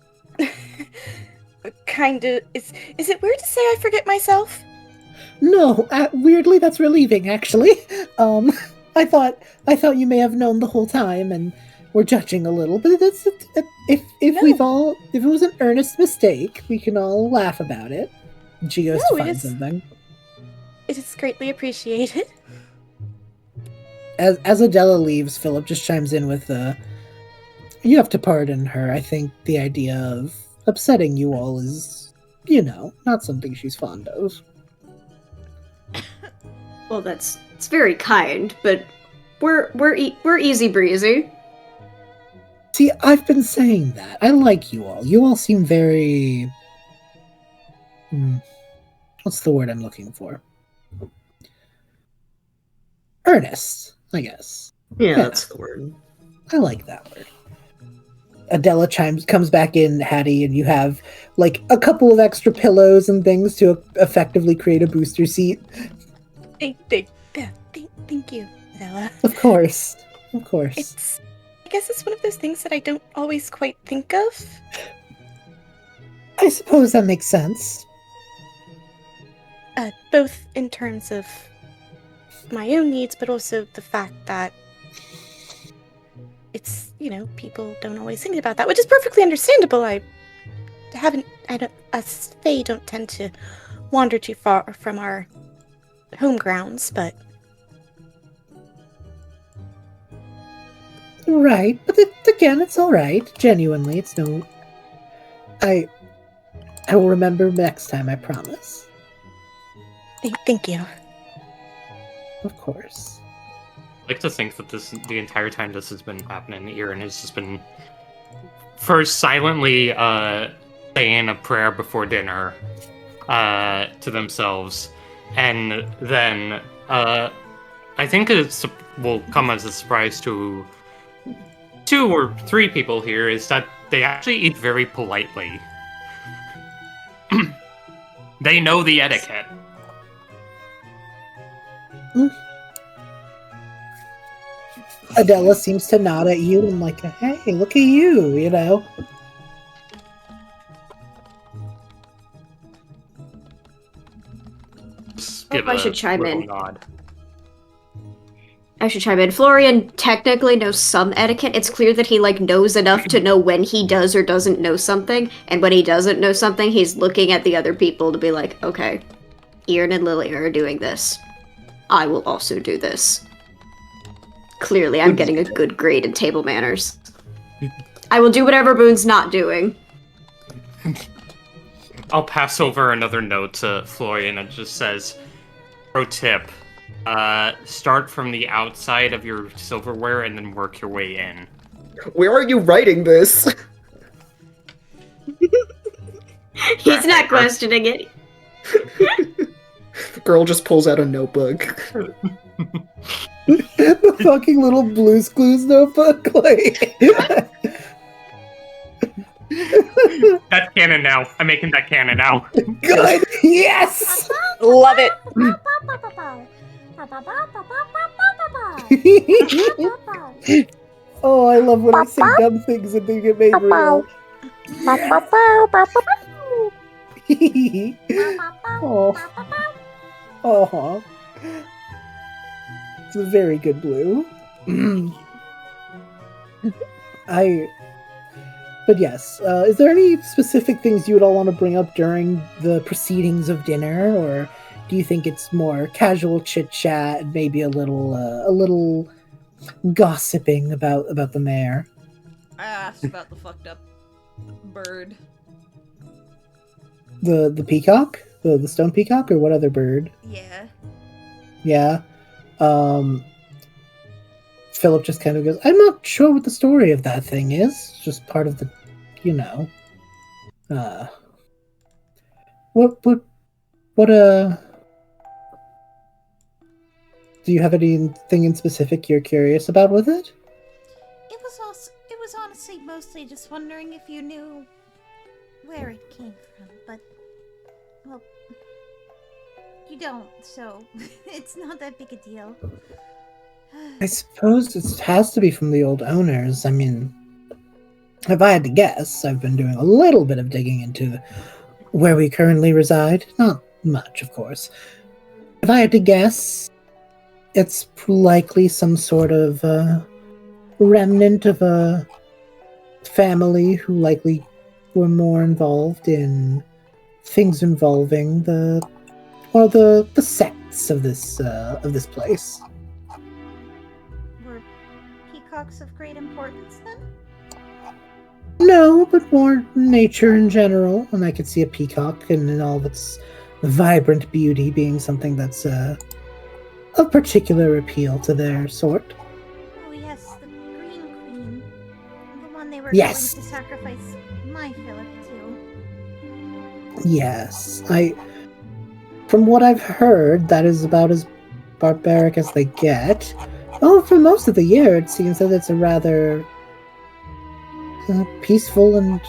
kinda... Is it weird to say I forget myself? No, weirdly, that's relieving, actually. I thought you may have known the whole time and were judging a little, but that's if No. if it was an earnest mistake, we can all laugh about it. And she goes No, to it find is- something. It is greatly appreciated. As Adela leaves, Philip just chimes in with, you have to pardon her. I think the idea of upsetting you all is, not something she's fond of. Well, it's very kind, but we're easy breezy. See, I've been saying that. I like you all. You all seem very... what's the word I'm looking for? Earnest, I guess. Yeah, that's the word. I like that word. Adela comes back in, Hattie, and you have like a couple of extra pillows and things to effectively create a booster seat. Thank you, Ella. Of course. I guess it's one of those things that I don't always quite think of. I suppose that makes sense. Both in terms of my own needs, but also the fact that it's, people don't always think about that, which is perfectly understandable. Us Fae don't tend to wander too far from our home grounds, but... Right, but again, it's alright. Genuinely, it's no... I will remember next time, I promise. Thank you. Of course. I like to think that the entire time this has been happening, Eeran has just been first silently saying a prayer before dinner to themselves, and then I think it will come as a surprise to 2 or 3 people here is that they actually eat very politely. They know the etiquette. Adela seems to nod at you and like, hey, look at you, I should chime in. Nod. I should chime in. Florian technically knows some etiquette. It's clear that he knows enough to know when he does or doesn't know something, and when he doesn't know something, he's looking at the other people to be like, okay, Eeran and Liliah are doing this. I will also do this. Clearly, I'm getting a good grade in table manners. I will do whatever Boone's not doing. I'll pass over another note to Florian. It just says, pro tip, start from the outside of your silverware and then work your way in. Where are you writing this? He's not questioning it. The girl just pulls out a notebook. The fucking little Blue's Clues notebook. Like... That's canon now. I'm making that canon now. Good. Yes. Love it. Oh, I love when I say dumb things and they get made real. Oh. Oh. It's a very good Blue. But yes, is there any specific things you would all want to bring up during the proceedings of dinner, or do you think it's more casual chit chat, maybe a little gossiping about the mayor? I asked about the fucked up bird. The peacock, the stone peacock, or what other bird? Yeah. Yeah. Philip just kind of goes, I'm not sure what the story of that thing is. It's just part of the, what, do you have anything in specific you're curious about with it? It was honestly mostly just wondering if you knew where it came from, but, well, you don't, so it's not that big a deal. I suppose it has to be from the old owners. I mean, if I had to guess, I've been doing a little bit of digging into where we currently reside. Not much, of course. If I had to guess, it's likely some sort of remnant of a family who likely were more involved in things involving the sects of this place. Were peacocks of great importance then? No, but more nature in general, and I could see a peacock and in all of its vibrant beauty being something that's of particular appeal to their sort. Oh yes, the Green Queen. The one they were Yes. going to sacrifice my Philip to. Yes, from what I've heard, that is about as barbaric as they get. Oh, for most of the year, it seems that it's a rather peaceful and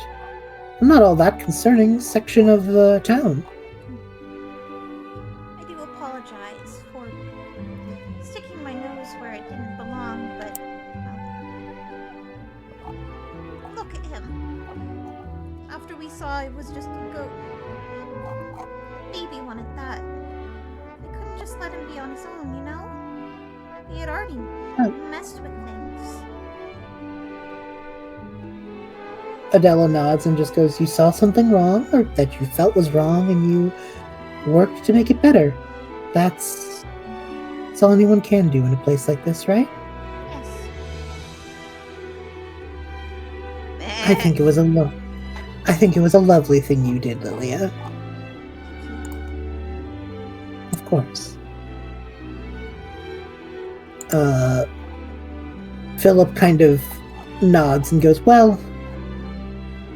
not all that concerning section of the town. I do apologize for sticking my nose where it didn't belong, but well, look at him. After we saw it was just a goat, baby wanted that. I couldn't just let him be on his own, you know? He had already messed with things. Adela nods and just goes, you saw something wrong, or that you felt was wrong, and you worked to make it better. That's all anyone can do in a place like this, right? Yes. I think it was a lovely thing you did, Liliah. Of course. Philip kind of nods and goes, well,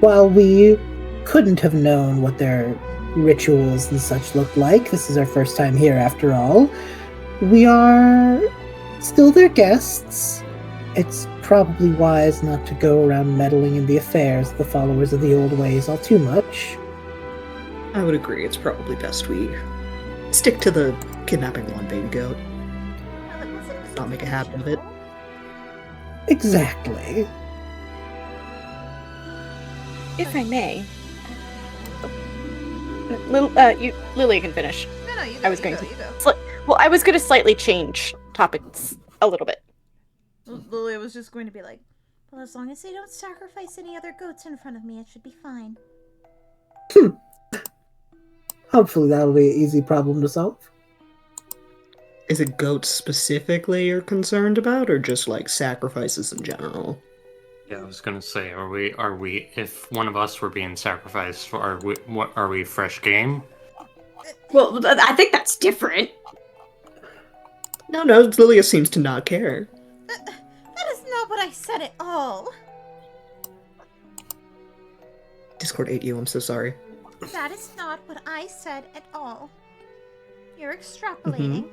while we couldn't have known what their rituals and such looked like, this is our first time here after all, we are still their guests. It's probably wise not to go around meddling in the affairs of the followers of the old ways all too much. I would agree, it's probably best we stick to the kidnapping one baby goat. Well, it wasn't Not make a habit of it. Exactly. If I may. Liliah can finish. No, you go. I was you going go, to. You go. Well, I was going to slightly change topics a little bit. Liliah was just going to be like, Well, as long as they don't sacrifice any other goats in front of me, it should be fine. Hopefully that'll be an easy problem to solve. Is it goats specifically you're concerned about, or just like sacrifices in general? Yeah, I was gonna say, are we? If one of us were being sacrificed, are we fresh game? Well, I think that's different. No, Liliah seems to not care. That is not what I said at all. Discord ate you, I'm so sorry. That is not what I said at all. You're extrapolating.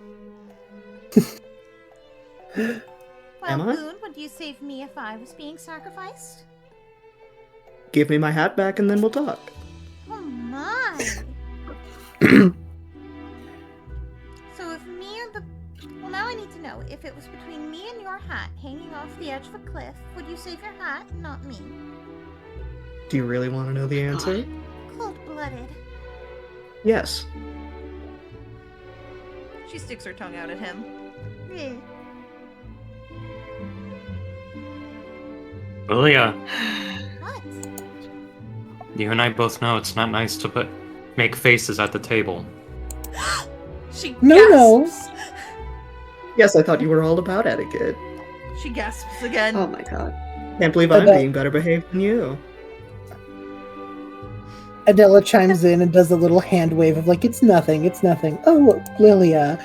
Well, Am I? Boone, would you save me if I was being sacrificed? Give me my hat back and then we'll talk. Oh my! So if me or the... Well, now I need to know. If it was between me and your hat hanging off the edge of a cliff, would you save your hat, not me? Do you really want to know the answer? Cold-blooded. Yes. She sticks her tongue out at him. Yeah. Liliah, What? you and I both know it's not nice to make faces at the table. She No. gasps. Yes, I thought you were all about etiquette. She gasps again. Oh my god. Can't believe I'm being better behaved than you. Adela chimes in and does a little hand wave of like, it's nothing. Oh, Liliah,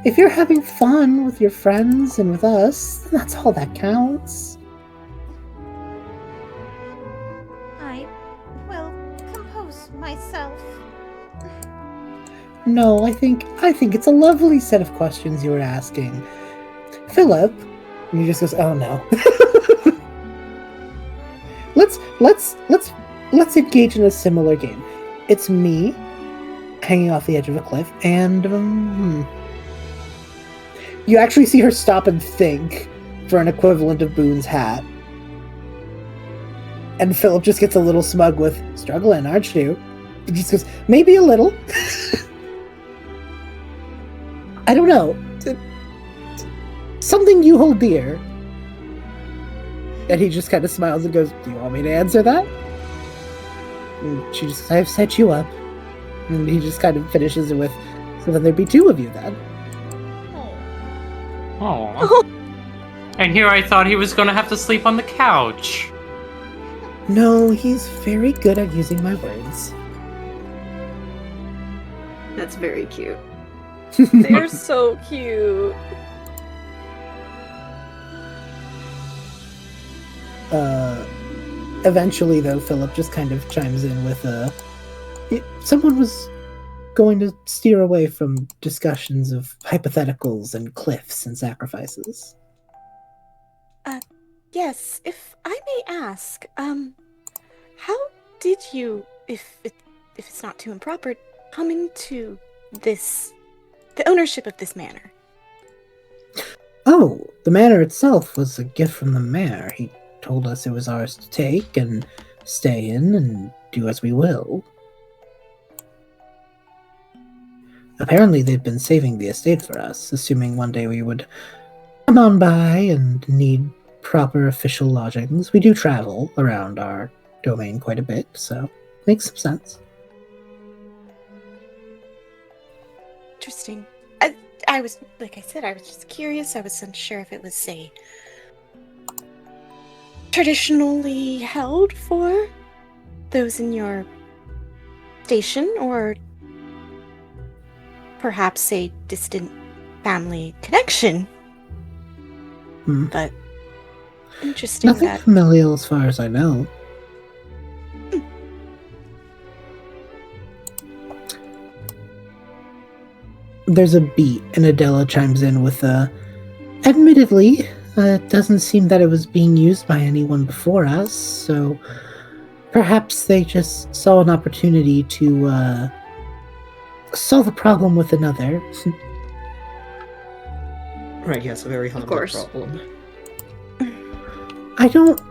if you're having fun with your friends and with us, then that's all that counts. I will compose myself. No, I think it's a lovely set of questions you were asking. Philip, and he just goes, oh no. Let's engage in a similar game. It's me hanging off the edge of a cliff, and you actually see her stop and think for an equivalent of Boone's hat. And Philip just gets a little smug with, struggling, aren't you? He just goes, maybe a little. I don't know. Something you hold dear. And he just kind of smiles and goes, do you want me to answer that? And she just, I've set you up. And he just kind of finishes it with, so then there'd be two of you then. Oh. And here I thought he was gonna have to sleep on the couch. No, he's very good at using my words. That's very cute. They're so cute. Eventually, though, Philip just kind of chimes in with someone was going to steer away from discussions of hypotheticals and cliffs and sacrifices. Yes, if I may ask, how did you, if it's not too improper, come into the ownership of this manor? Oh, the manor itself was a gift from the mayor. He told us it was ours to take and stay in and do as we will. Apparently they've been saving the estate for us, assuming one day we would come on by and need proper official lodgings. We do travel around our domain quite a bit, so makes some sense. Interesting. I was, like I said, I was just curious. I was unsure if it was traditionally held for those in your station, or perhaps a distant family connection. But interesting. Nothing familial as far as I know. There's a beat, and Adela chimes in with admittedly, it doesn't seem that it was being used by anyone before us, so perhaps they just saw an opportunity to solve a problem with another. Right, yes, a very humble problem.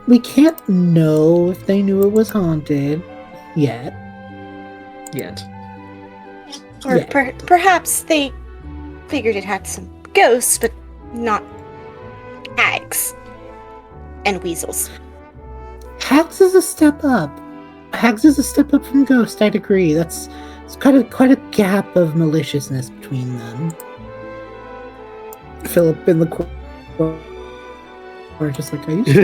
We can't know if they knew it was haunted yet. Or perhaps they figured it had some ghosts, but not hags and weasels. Hags is a step up. Hags is a step up from ghost, I'd agree. It's quite a gap of maliciousness between them. Philip in the corner Or just like I used to.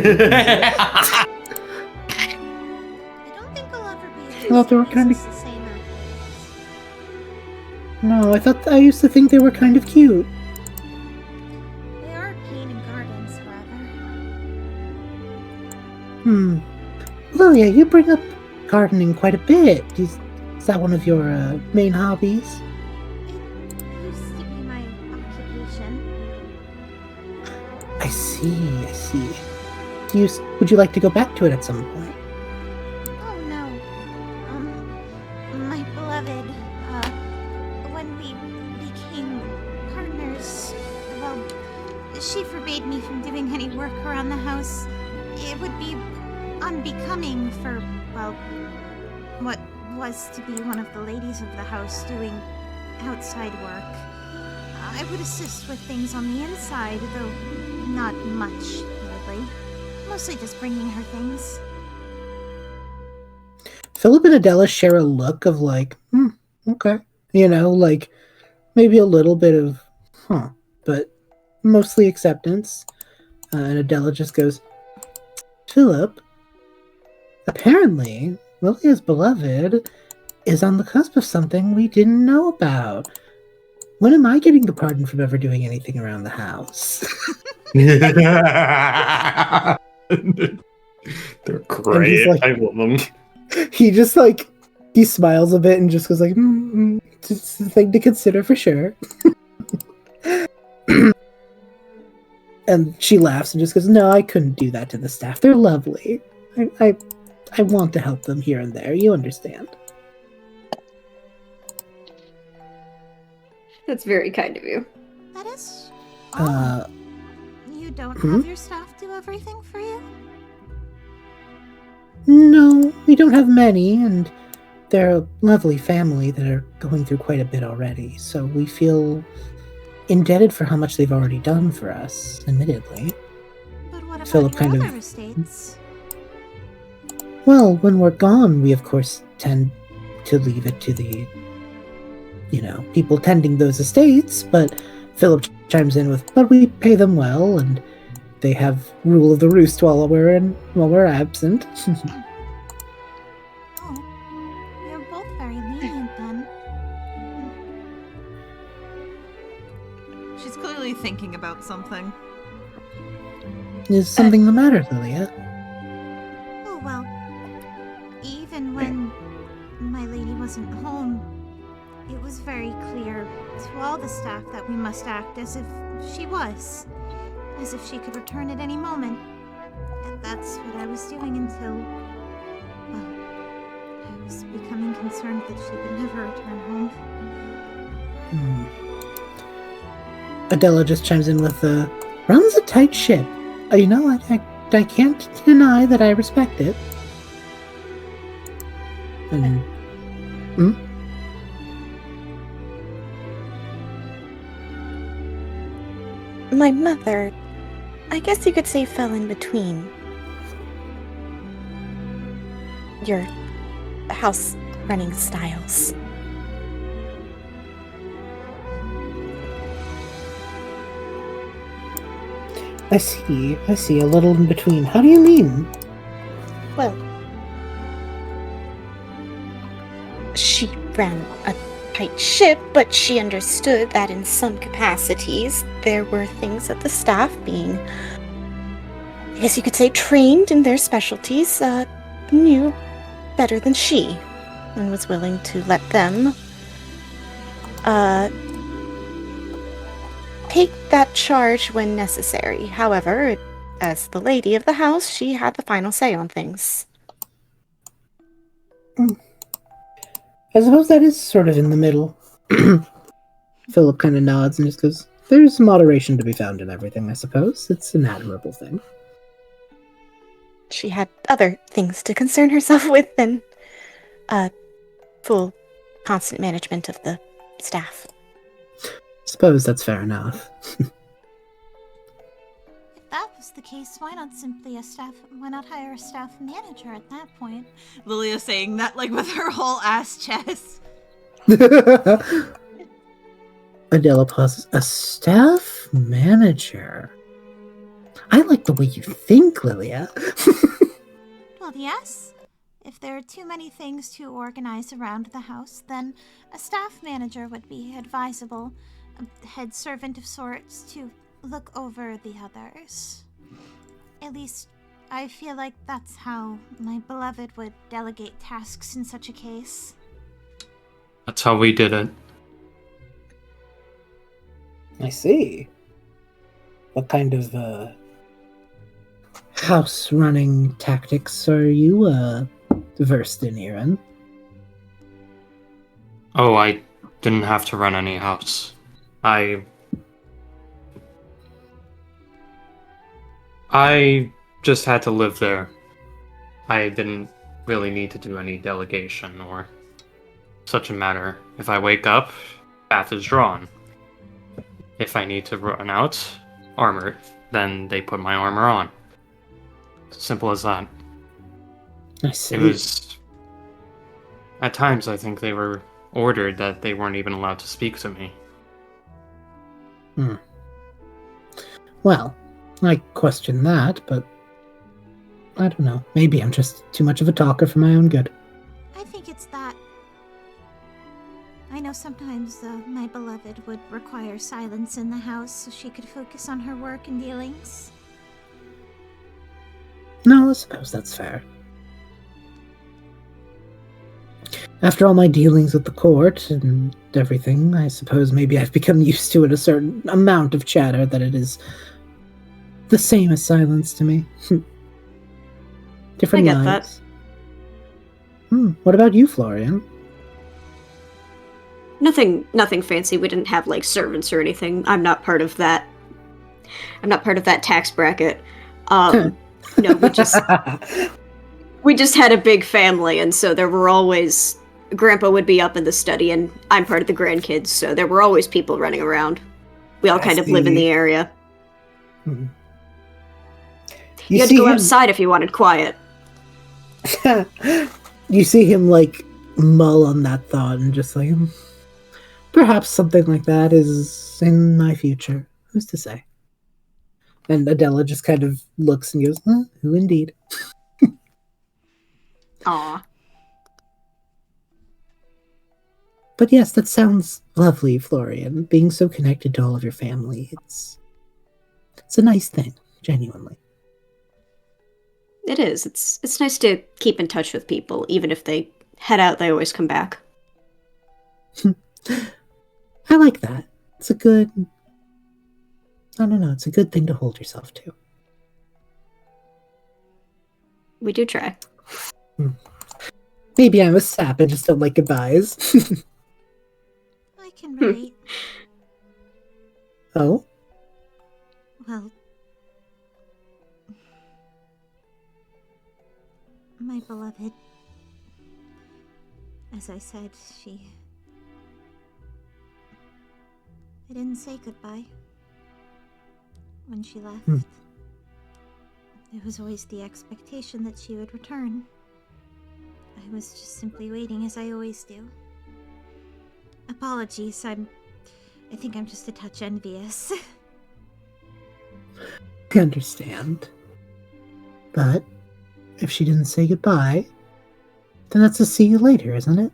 I don't think I'll ever be able to Well, they were kind the same actors. No, I used to think they were kind of cute. They are pain in gardens, however. Liliah, you bring up gardening quite a bit. Is that one of your main hobbies? It used to be my occupation. I see. Would you like to go back to it at some point? Oh no. My beloved, when we became partners, well, she forbade me from doing any work around the house. It would be unbecoming for, well, what was to be one of the ladies of the house doing outside work. I would assist with things on the inside, though not much, admittedly. Mostly just bringing her things. Philip and Adela share a look of like, okay. Like maybe a little bit of, but mostly acceptance. And Adela just goes, Philip, apparently Lilia's beloved is on the cusp of something we didn't know about. When am I getting the pardon from ever doing anything around the house? They're great. Like, I love them. He just he smiles a bit and just goes like, it's a thing to consider for sure. And she laughs and just goes, no, I couldn't do that to the staff. They're lovely. I want to help them here and there. You understand. That's very kind of you. That is... you don't Hmm? have your staff do everything for you? No, we don't have many, and they're a lovely family that are going through quite a bit already, so we feel indebted for how much they've already done for us, admittedly. But what about Philip your kind of- other estates? Well, when we're gone, we of course tend to leave it to the, people tending those estates, but Philip chimes in with, but we pay them well, and they have rule of the roost while we're absent. Oh, you're both very lenient then. She's clearly thinking about something. Is something the matter, Liliah? Oh well, even when my lady wasn't home, it was very clear to all the staff that we must act as if she was. As if she could return at any moment. And that's what I was doing until... well, I was becoming concerned that she would never return home. Adela just chimes in with, runs a tight ship. I can't deny that I respect it. And... My mother, I guess you could say, fell in between your house running styles. I see, a little in between. How do you mean? Well, she ran a tight ship, but she understood that in some capacities there were things that the staff, being, I guess you could say, trained in their specialties, knew better than she, and was willing to let them take that charge when necessary. However, as the lady of the house, she had the final say on things. I suppose that is sort of in the middle. Philip kind of nods and just goes, there's moderation to be found in everything, I suppose. It's an admirable thing. She had other things to concern herself with than full, constant management of the staff. Suppose that's fair enough. If that was the case, why not hire a staff manager at that point? Liliah saying that with her whole ass chest. Adela pauses. A staff manager? I like the way you think, Liliah. Well, yes. If there are too many things to organize around the house, then a staff manager would be advisable, a head servant of sorts to look over the others. At least, I feel like that's how my beloved would delegate tasks in such a case. That's how we did it. I see. What kind of house running tactics are you versed in, Eeran? Oh, I didn't have to run any house. I just had to live there. I didn't really need to do any delegation or such a matter. If I wake up, path is drawn. If I need to run out, armor, then they put my armor on. Simple as that. I see. It was... At times, I think they were ordered that they weren't even allowed to speak to me. Well, I question that, but I don't know. Maybe I'm just too much of a talker for my own good. I think it's that. I know sometimes my beloved would require silence in the house so she could focus on her work and dealings. No, I suppose that's fair. After all my dealings with the court and everything, I suppose maybe I've become used to it, a certain amount of chatter, that it is the same as silence to me. Different I get lives. What about you, Florian? Nothing fancy. We didn't have like servants or anything. I'm not part of that. I'm not part of that tax bracket. No, we just had a big family, and so there were always Grandpa would be up in the study, and I'm part of the grandkids, so there were always people running around. We all kind of live in the area. Mm-hmm. You had to go outside if you wanted quiet. You see him like mull on that thought and just like, perhaps something like that is in my future. Who's to say? And Adela just kind of looks and goes, who indeed? Aw. But yes, that sounds lovely, Florian. Being so connected to all of your family, it's a nice thing, genuinely. It is. It's nice to keep in touch with people, even if they head out, they always come back. I like that. It's a good... I don't know, it's a good thing to hold yourself to. We do try. Maybe I'm a sap and just don't like goodbyes. I can relate. Oh? Well, my beloved, as I said, I didn't say goodbye when she left. There was always the expectation that she would return. I was just simply waiting, as I always do. Apologies, I think I'm just a touch envious. I understand. But if she didn't say goodbye, then that's a see you later, isn't it?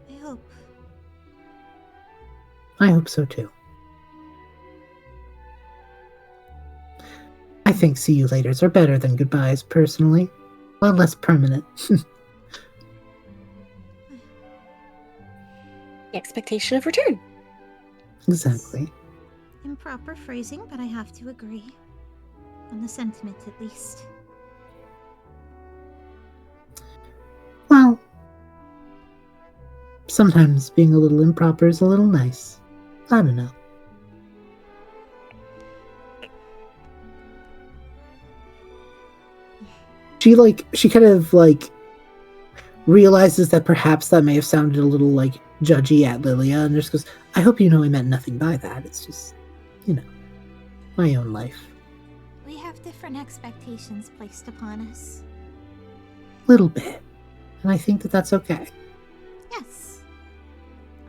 I hope. I hope so too. I think see you laters are better than goodbyes, personally. A lot less permanent. The expectation of return. Exactly. Improper phrasing, but I have to agree. On the sentiment, at least. Well, sometimes being a little improper is a little nice. I don't know. She kind of realizes that perhaps that may have sounded a little judgy at Liliah, and just goes, I hope you know I meant nothing by that. It's just, my own life. We have different expectations placed upon us. Little bit. And I think that that's okay. Yes.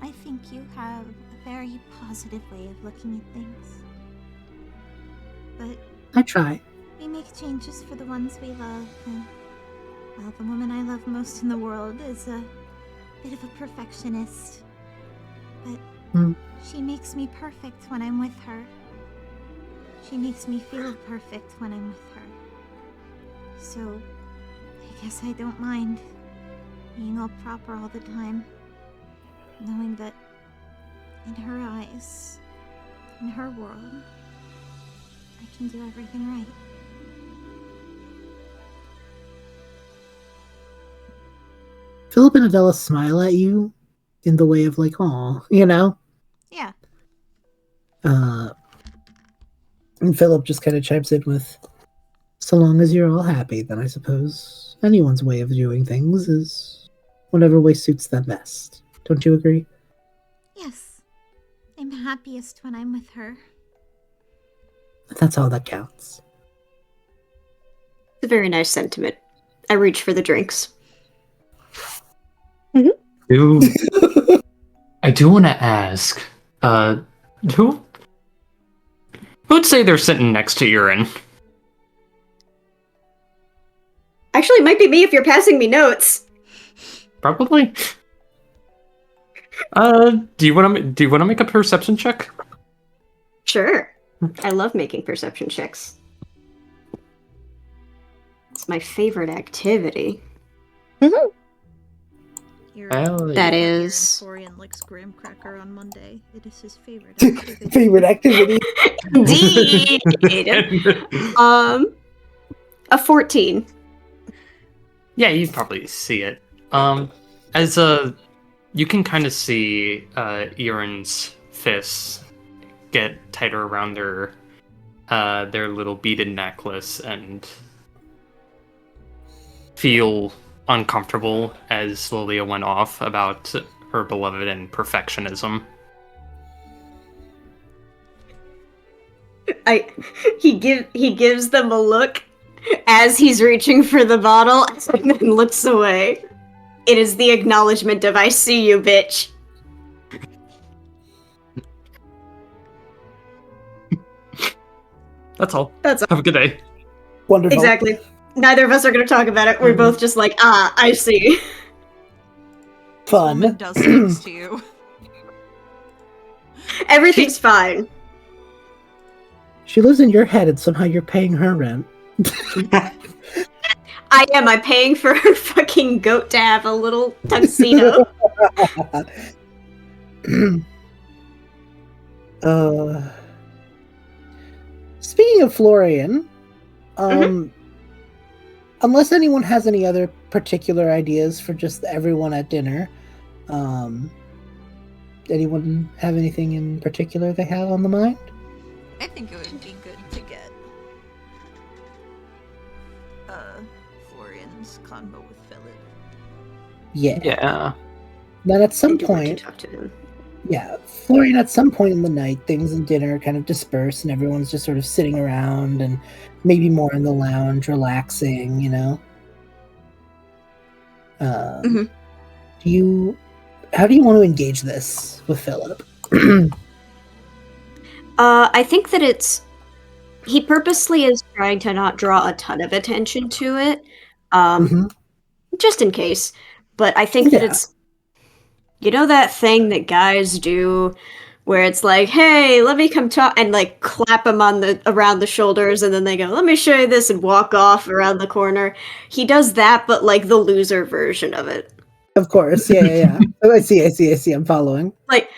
I think you have a very positive way of looking at things. but I try. we make changes for the ones we love, and, well, the woman I love most in the world is a bit of a perfectionist. But she makes me perfect when I'm with her. She makes me feel perfect when I'm with her. So, I guess I don't mind being all proper all the time, knowing that in her eyes, in her world, I can do everything right. Philip and Adela smile at you in the way of like, aw, you know? Yeah. And Philip just kind of chimes in with, so long as you're all happy, then I suppose anyone's way of doing things is whatever way suits them best. Don't you agree? Yes. I'm happiest when I'm with her. That's all that counts. It's a very nice sentiment. I reach for the drinks. I do want to ask, who'd say they're sitting next to Eeran? Actually, it might be me if you're passing me notes. Probably. Do you want to make a perception check? Sure. I love making perception checks. It's my favorite activity. That is... Florian likes graham cracker on Monday. It is his favorite activity. Favorite activity? Indeed! A 14. Yeah, you probably see it. As you can kind of see Eeran's fists get tighter around their little beaded necklace and feel uncomfortable as Liliah went off about her beloved and perfectionism. He gives them a look as he's reaching for the bottle and then looks away. It is the acknowledgement of I see you, bitch. That's all. That's all. Have a good day. Wonderful. Exactly. Neither of us are going to talk about it. We're both just like, I see. Fun. Woman does things to you. Everything's fine. She lives in your head and somehow you're paying her rent. I am. I'm paying for her fucking goat to have a little tuxedo. Speaking of Florian, unless anyone has any other particular ideas for just everyone at dinner, anyone have anything in particular they have on the mind? I think it would be good to get Florian's convo with Philip. Yeah. Then at some I do want to point, talk to him. yeah, Florian, at some point in the night, things in dinner kind of disperse and everyone's just sort of sitting around and maybe more in the lounge, relaxing, you know? How do you want to engage this with Philip? I think that he purposely is trying to not draw a ton of attention to it, just in case. But I think that it's, you know, that thing that guys do where it's like, hey, let me come talk, and like clap him around the shoulders, and then they go, let me show you this, and walk off around the corner. He does that, but like the loser version of it. Of course, yeah. Oh, I see. I'm following. Like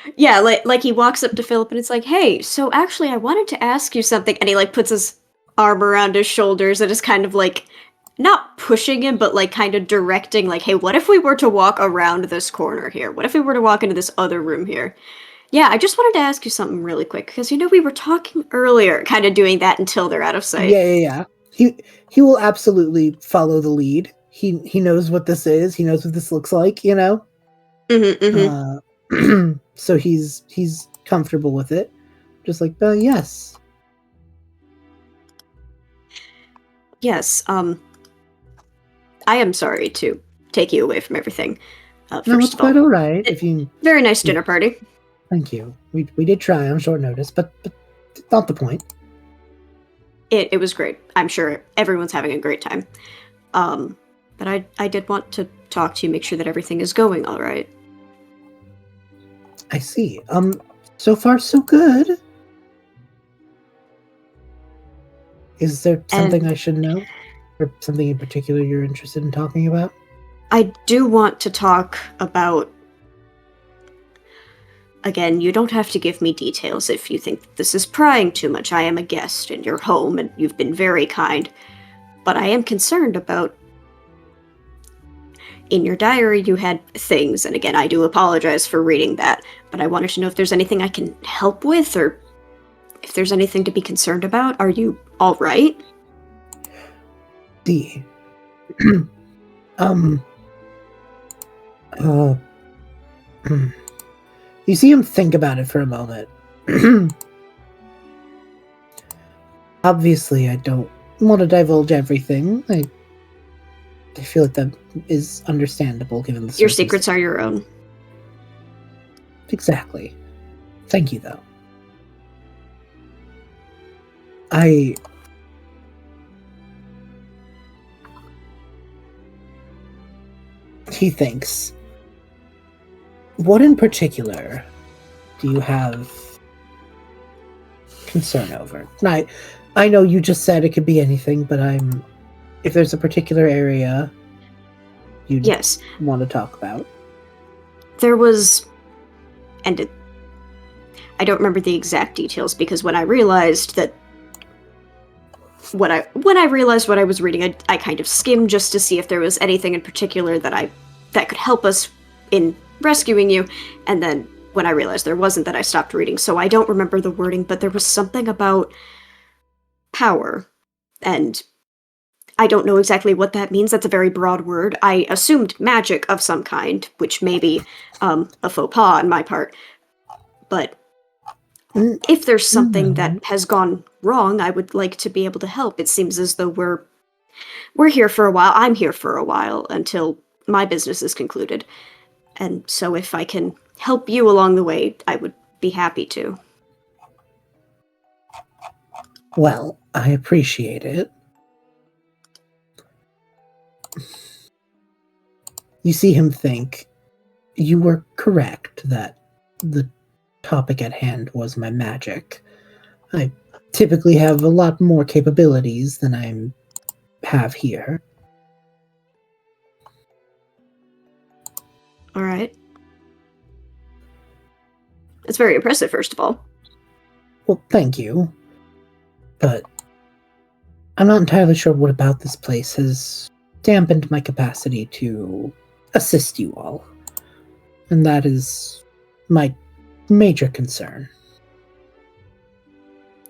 he walks up to Philip and it's like, hey, so actually I wanted to ask you something, and he like puts his arm around his shoulders and is kind of like not pushing him, but like kind of directing, like, hey, what if we were to walk around this corner here? What if we were to walk into this other room here? Yeah, I just wanted to ask you something really quick, because, you know, we were talking earlier, kind of doing that until they're out of sight. Yeah. He will absolutely follow the lead. He knows what this is. He knows what this looks like, you know? So he's comfortable with it. Just like, yes. Yes, I am sorry to take you away from everything. No, it's quite all right. Very nice dinner party. Thank you. We did try on short notice, but not the point. It was great. I'm sure everyone's having a great time. But I did want to talk to you, make sure that everything is going all right. I see. So far so good. Is there something I should know? Or something in particular you're interested in talking about? I do want to talk about... Again, you don't have to give me details if you think this is prying too much. I am a guest in your home, and you've been very kind. But I am concerned about... In your diary, you had things, and again, I do apologize for reading that, but I wanted to know if there's anything I can help with, or if there's anything to be concerned about. Are you all right? D. You see him think about it for a moment. Obviously, I don't want to divulge everything. I feel like that is understandable given the Your secrets are your own. Exactly. Thank you, though. He thinks, what in particular do you have concern over? I know you just said it could be anything, but if there's a particular area you want to talk about. There was, and I don't remember the exact details, because when I realized that when I realized what I was reading, I kind of skimmed just to see if there was anything in particular that could help us in rescuing you, and then when I realized there wasn't, that I stopped reading. So I don't remember the wording, but there was something about power, and I don't know exactly what that means. That's a very broad word. I assumed magic of some kind, which may be a faux pas on my part. But if there's something that has gone wrong, I would like to be able to help. It seems as though we're here for a while. I'm here for a while until my business is concluded. And so if I can help you along the way, I would be happy to. Well, I appreciate it. You see him think, you were correct that the topic at hand was my magic. I typically have a lot more capabilities than I have here. All right. It's very impressive, first of all. Well, thank you. But I'm not entirely sure what about this place has dampened my capacity to assist you all. And that is my major concern.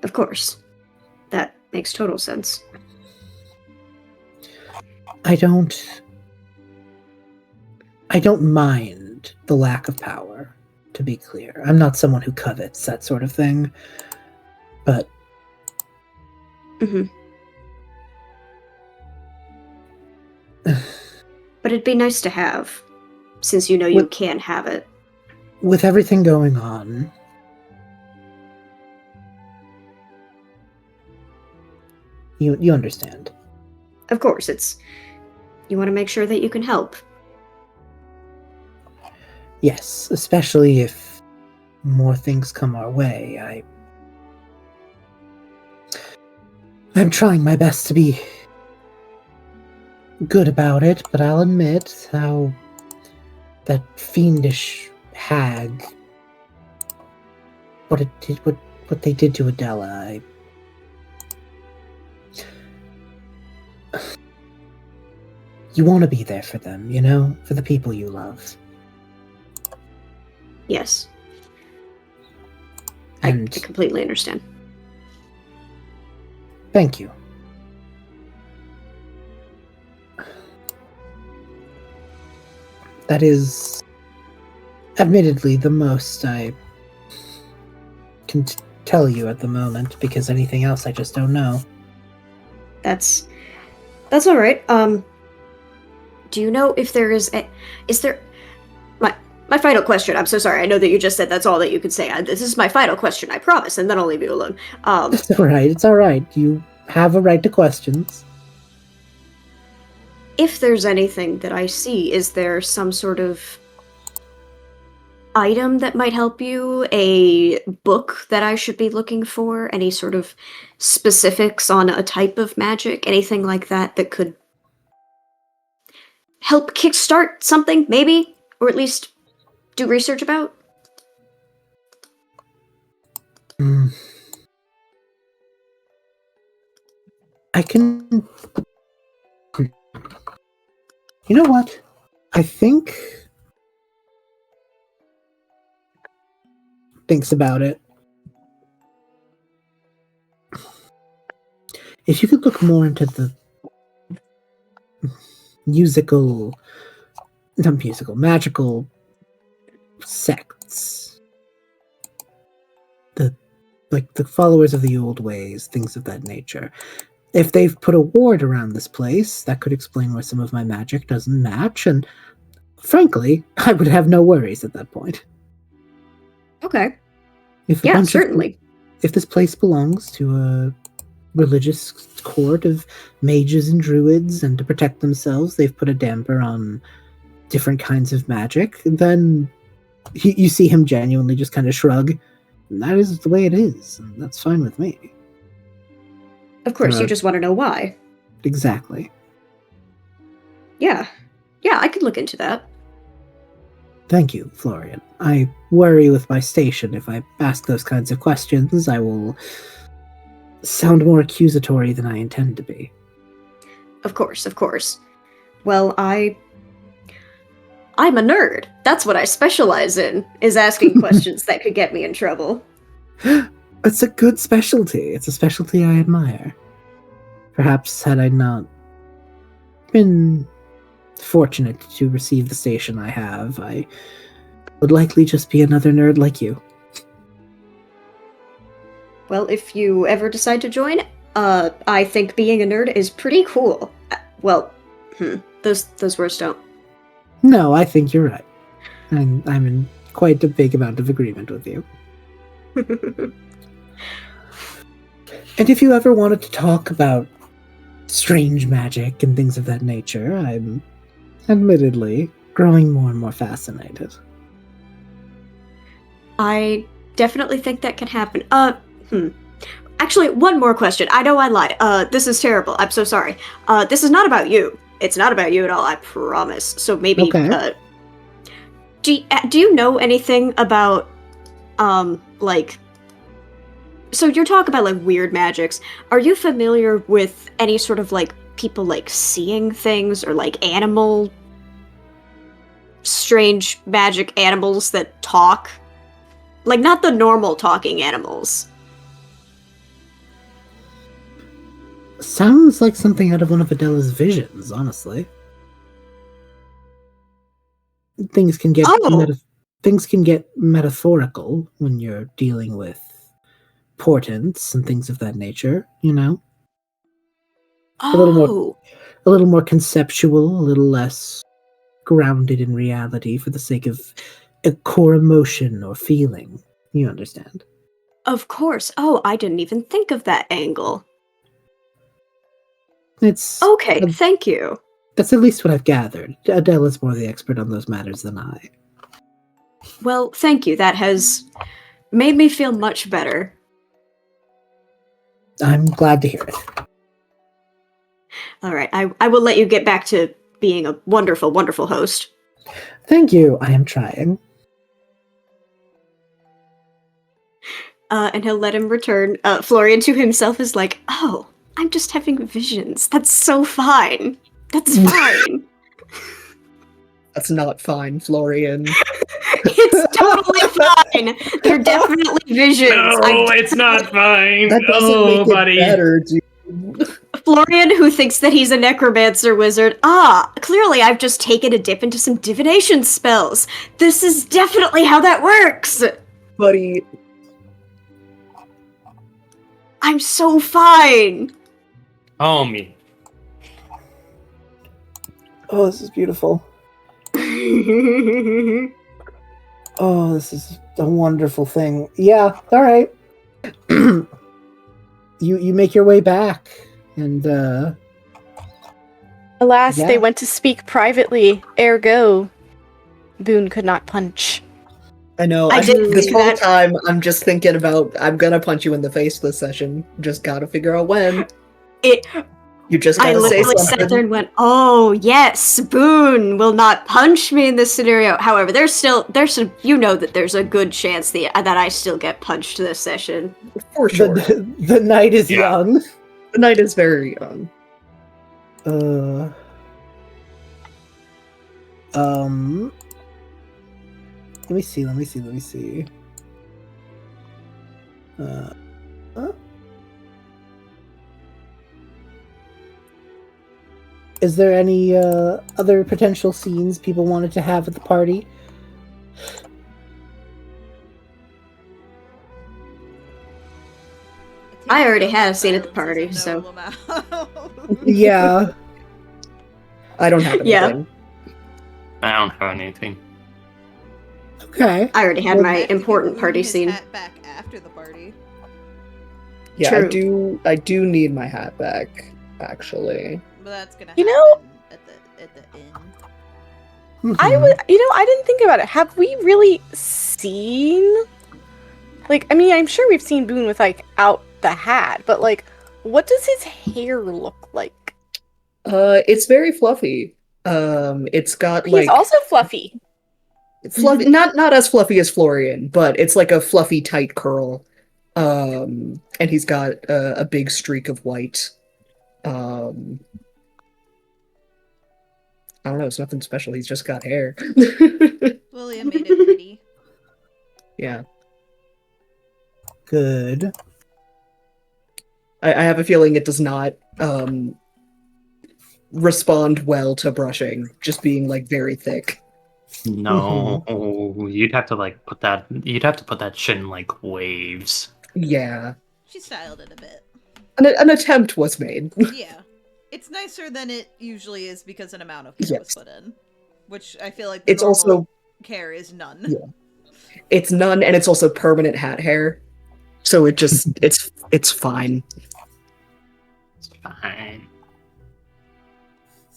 Of course. That makes total sense. I don't mind the lack of power, to be clear. I'm not someone who covets that sort of thing. But Mm-hmm. But it'd be nice to have, since you know you can have it. With everything going on, you understand. Of course, you want to make sure that you can help. Yes, especially if more things come our way. I'm trying my best to be good about it, but I'll admit how that fiendish hag, what they did to Adela, you want to be there for them, you know? For the people you love. Yes. And I completely understand. Thank you. That is, admittedly, the most I can tell you at the moment, because anything else I just don't know. That's all right. Do you know if there is there... My final question, I'm so sorry, I know that you just said that's all that you could say. This is my final question, I promise, and then I'll leave you alone. It's alright, you have a right to questions. If there's anything that I see, is there some sort of item that might help you? A book that I should be looking for? Any sort of specifics on a type of magic? Anything like that that could help kickstart something, maybe? Or at least do research about? I can... You know what? I think... Thinks about it. If you could look more into the magical sects. The followers of the old ways, things of that nature. If they've put a ward around this place, that could explain why some of my magic doesn't match, and frankly, I would have no worries at that point. Okay. If Certainly. If this place belongs to a religious court of mages and druids, and to protect themselves, they've put a damper on different kinds of magic, then you see him genuinely just kind of shrug. And that is the way it is, and that's fine with me. Of course, you just want to know why. Exactly. Yeah, I could look into that. Thank you, Florian. I worry with my station. If I ask those kinds of questions, I will sound more accusatory than I intend to be. Of course. Well, I'm a nerd. That's what I specialize in, is asking questions that could get me in trouble. It's a good specialty. It's a specialty I admire. Perhaps had I not been fortunate to receive the station I have, I would likely just be another nerd like you. Well, if you ever decide to join, I think being a nerd is pretty cool. Those words don't. No, I think you're right. I'm in quite a big amount of agreement with you. And if you ever wanted to talk about strange magic and things of that nature, I'm admittedly growing more and more fascinated. I definitely think that can happen. Actually, one more question. I know I lied. This is terrible. I'm so sorry. This is not about you. It's not about you at all, I promise. So maybe, okay. Do you know anything about, so you're talking about, weird magics. Are you familiar with any sort of, people, seeing things, or, animal... strange magic animals that talk? Not the normal talking animals. Sounds like something out of one of Adela's visions, honestly. Things can get metaphorical when you're dealing with portents and things of that nature, you know? A little more conceptual, a little less grounded in reality for the sake of a core emotion or feeling. You understand? Of course. Oh, I didn't even think of that angle. It's okay. Thank you. That's at least what I've gathered. Adela's more the expert on those matters than I. Well, thank you. That has made me feel much better. I'm glad to hear it. All right. I will let you get back to being a wonderful, wonderful host. Thank you. I am trying. And he'll let him return. Florian to himself is like, oh, I'm just having visions. That's so fine. That's fine. That's not fine, Florian. It's totally fine. They're definitely visions. No, it's not fine. That doesn't make it better, dude. Florian, who thinks that he's a necromancer wizard. Clearly I've just taken a dip into some divination spells. This is definitely how that works. Buddy. I'm so fine. Homie. Oh, this is beautiful. Oh, this is a wonderful thing. Yeah, all right. you make your way back, and Alas, Yeah. they went to speak privately, ergo, Boone could not punch. I know. I did This see whole that. time, I'm just thinking about, I'm gonna punch you in the face this session. Just gotta figure out when. It. You just I gotta say literally something. sat there and went, "Oh yes, Boone will not punch me in this scenario." However, there's that there's a good chance that I still get punched this session. For sure. the night is Yeah. young. The night is very young. Let me see. Is there any other potential scenes people wanted to have at the party? I already had a scene at the party, so. Yeah. I don't have Yeah. anything. I don't have anything. Okay. I already had my important party scene. Hat back after the party. Yeah, True. I do need my hat back, actually. But that's gonna You happen know- at the end. Mhm. I didn't think about it. Have we really seen, like, I mean, I'm sure we've seen Boone without the hat, but what does his hair look like? It's very fluffy. It's got He's also fluffy. fluffy, not as fluffy as Florian, but it's like a fluffy tight curl. And he's got a big streak of white. I don't know, it's nothing special. He's just got hair. Liliah made it pretty. Yeah. Good. I have a feeling it does not respond well to brushing, just being very thick. No, you'd have to put that shit in waves. Yeah. She styled it a bit. An attempt was made. Yeah. It's nicer than it usually is because an amount of care was Yes. put in. Which I feel like the It's normal also care is none. Yeah. It's none, and it's also permanent hat hair. So it just it's fine. It's fine.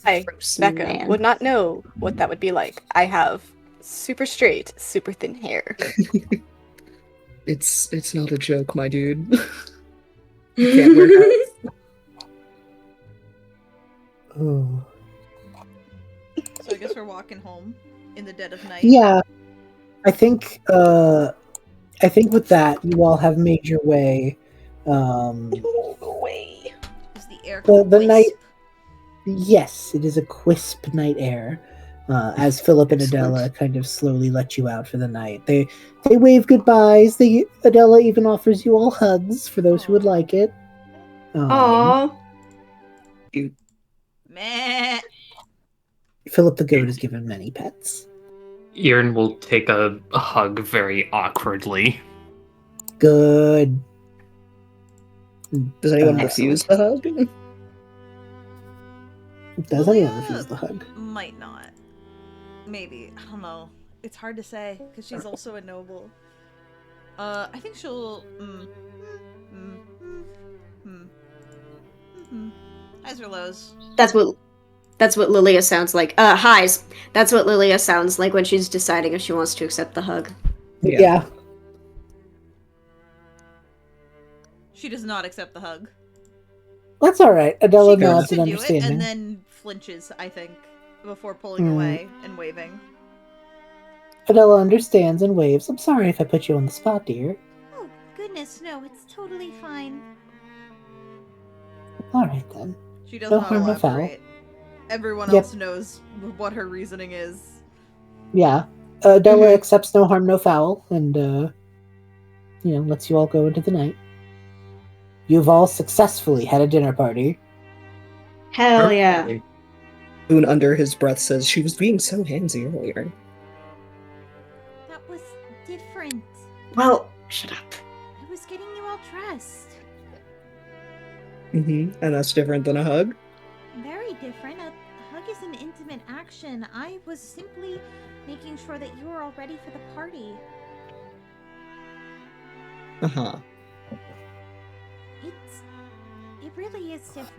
Becca Man. would not know what that would be like. I have super straight, super thin hair. It's not a joke, my dude. You can't wear hats. Oh. So I guess we're walking home in the dead of night. Yeah. I think with that you all have made your way. Go away. Is the air The crisp? night. Yes, it is a crisp night air. As Philip and Adela kind of slowly let you out for the night. They wave goodbyes. Adela even offers you all hugs for those who would like it. Aww. Meh. Philip the goat is given many pets. Eeran will take a hug very awkwardly. Good. Does anyone Excellent. refuse the hug? Does Liliah anyone refuse the hug? Might not. Maybe. I don't know. It's hard to say because she's also a noble. I think she'll. Highs or lows? That's what Liliah sounds like. Highs. That's what Liliah sounds like when she's deciding if she wants to accept the hug. Yeah. She does not accept the hug. That's all right. Adela She goes nods to in do it understanding. and then flinches, I think, before pulling away and waving. Adela understands and waves. I'm sorry if I put you on the spot, dear. Oh, goodness, no, it's totally fine. All right then. She does No not harm, no foul. elaborate. Everyone Yep. else knows what her reasoning is. Yeah. Adela accepts no harm, no foul, and lets you all go into the night. You've all successfully had a dinner party. Hell yeah. Boone, under his breath, says she was being so handsy earlier. That was different. Well, shut up. I was getting you all dressed. And that's different than a hug? Very different. A hug is an intimate action. I was simply making sure that you were all ready for the party. Uh-huh. It's really is different.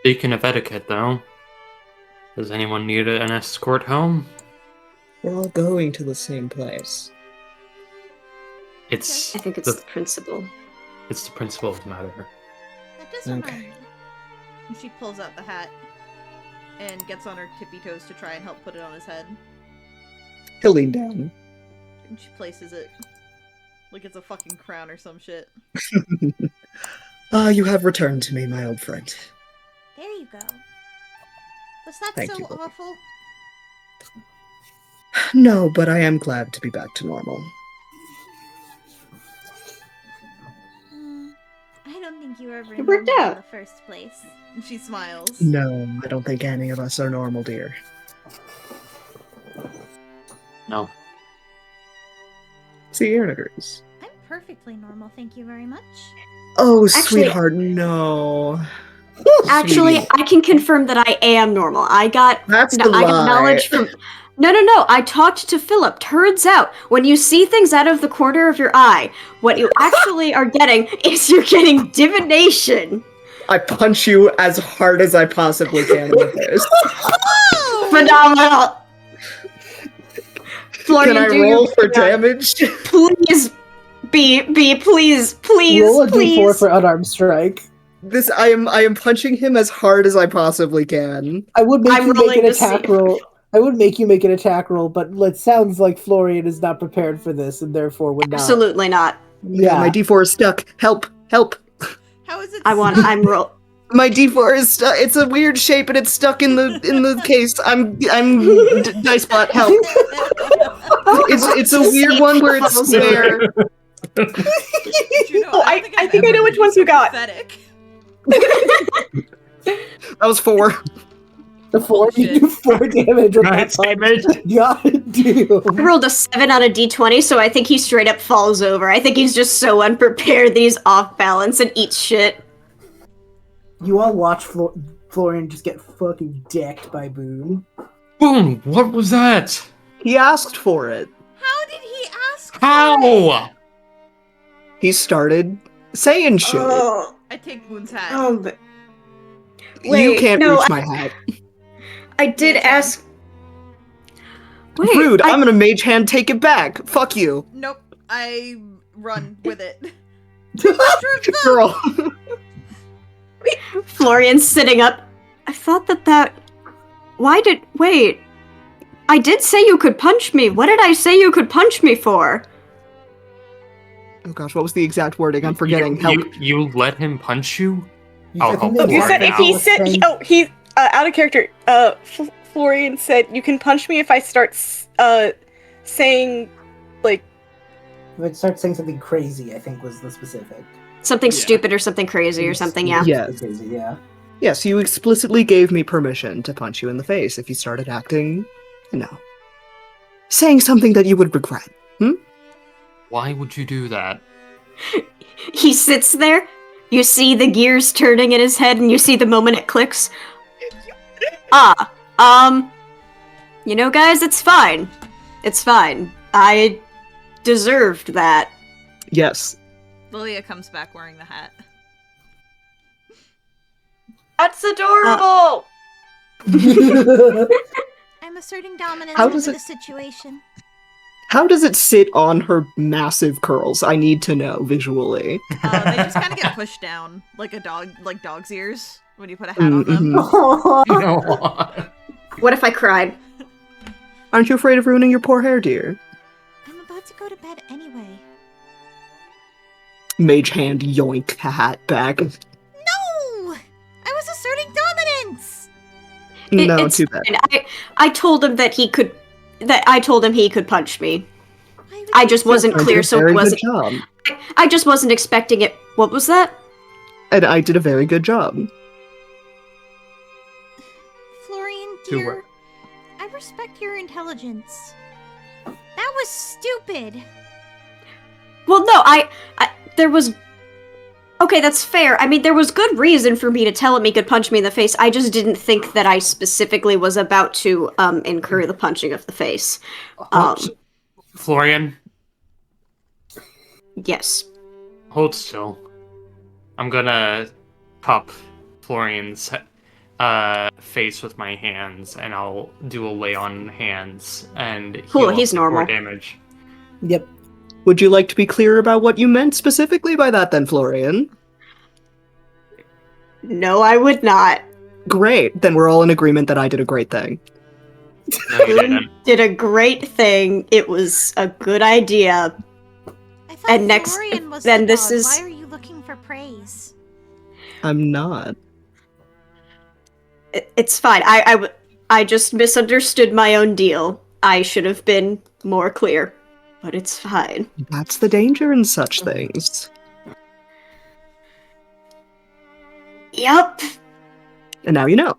Speaking of etiquette, though, does anyone need an escort home? We're all going to the same place. It's I think it's the principal. It's the principle of the matter. That does remind Okay. me. And she pulls out the hat and gets on her tippy toes to try and help put it on his head. He'll lean down. And she places it like it's a fucking crown or some shit. You have returned to me, my old friend. There you go. Was that Thank so you. awful? No, but I am glad to be back to normal. I don't think you were ever It worked normal in out. the first place. And she smiles. No, I don't think any of us are normal, dear. No. See, Eeran agrees. I'm perfectly normal, thank you very much. Oh, Actually- sweetheart, no. Actually, Sweetie. I can confirm that I am normal. I got That's the I got lie. knowledge from. No. I talked to Philip. Turns out, when you see things out of the corner of your eye, what you actually are getting is you're getting divination. I punch you as hard as I possibly can in the face. Phenomenal. Florian, Can I do roll your for pronoun- damage? Please, please, Roll a d4 please. for unarmed strike. I am punching him as hard as I possibly can. I would make I'm you make rolling an to attack see. roll. I would make you make an attack roll, but it sounds like Florian is not prepared for this, and therefore would not. Absolutely not. Yeah. My D4 is stuck. Help! Help! How is it I'm roll. My D4 is stuck. It's a weird shape, and it's stuck in the case. I'm dice bot. Help! It's a weird one where it's square. Oh, I think I know which ones you got. Pathetic. That was 4. The 4 you do 4 damage with that Nice damage. God damn. I rolled a 7 on a d20, so I think he straight up falls over. I think he's just so unprepared that he's off balance and eats shit. You all watch Florian just get fucking decked by Boone. Boom! What was that? He asked for it. How did he ask for it? How? He started saying shit. I take Boone's hat. You Wait, can't no, reach my hat. I did ask. Wait, Rude. I'm gonna mage hand take it back. Fuck you. Nope. I run with it. Good girl. Florian's sitting up. I thought that. Wait. I did say you could punch me. What did I say you could punch me for? Oh gosh, what was the exact wording? I'm forgetting. Help. You let him punch you? I Oh, think oh, they You Florian said did if now. he that said, thing. he's out of character. Florian said you can punch me if I start saying like If it starts saying something crazy, I think was the specific. Something Yeah. stupid or something crazy or something, yeah. Yeah. Crazy, yeah. Yes, you explicitly gave me permission to punch you in the face if you started acting, saying something that you would regret. Why would you do that? He sits there. You see the gears turning in his head, and you see the moment it clicks. You know, guys, it's fine. It's fine. I deserved that. Yes. Liliah comes back wearing the hat. that's adorable. I'm asserting dominance How over does the it- situation. How does it sit on her massive curls? I need to know visually. They just kind of get pushed down like a dog, like dog's ears when you put a hat on them. Mhm. You know what? What if I cried? Aren't you afraid of ruining your poor hair, dear? I'm about to go to bed anyway. Mage hand yoink hat back. No! I was asserting dominance! No, It's too bad. fine. I told him that he could. I told him he could punch me. I just wasn't I did clear, a so very it wasn't. good job. I just wasn't expecting it. What was that? And I did a very good job. Florian, To dear, what? I respect your intelligence. That was stupid. Well, no, there was. Okay, that's fair. I mean, there was good reason for me to tell him he could punch me in the face. I just didn't think that I specifically was about to incur the punching of the face. Florian, Yes. hold still. I'm gonna cup Florian's face with my hands, and I'll do a lay on hands and Cool, heal he's up 4 normal. damage. Yep. Would you like to be clear about what you meant specifically by that then, Florian? No, I would not. Great. Then we're all in agreement that I did a great thing. No, you Boone didn't. did a great thing. It was a good idea. I thought And next- Florian was then the this god. is- Why are you looking for praise? I'm not. It's fine. I just misunderstood my own deal. I should have been more clear. But it's fine. That's the danger in such things. Yup. And now you know.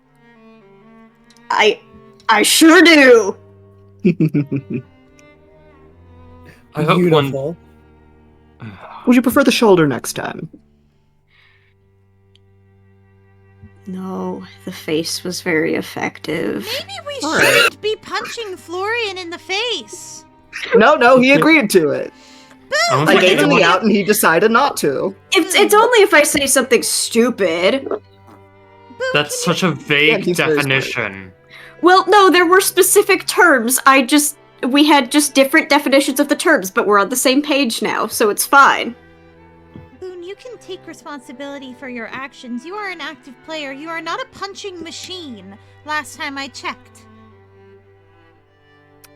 I sure do. I hope Beautiful. Would you prefer the shoulder next time? No, the face was very effective. Maybe we All shouldn't be punching Florian in the face. No, he agreed to it. I I gave him the want out and he decided not to. It's only if I say something stupid. Boone, That's can such a vague he's very definition. Well, no, there were specific terms. We had just different definitions of the terms, but we're on the same page now, so it's fine. Boone, you can take responsibility for your actions. You are an active player. You are not a punching machine. Last time I checked.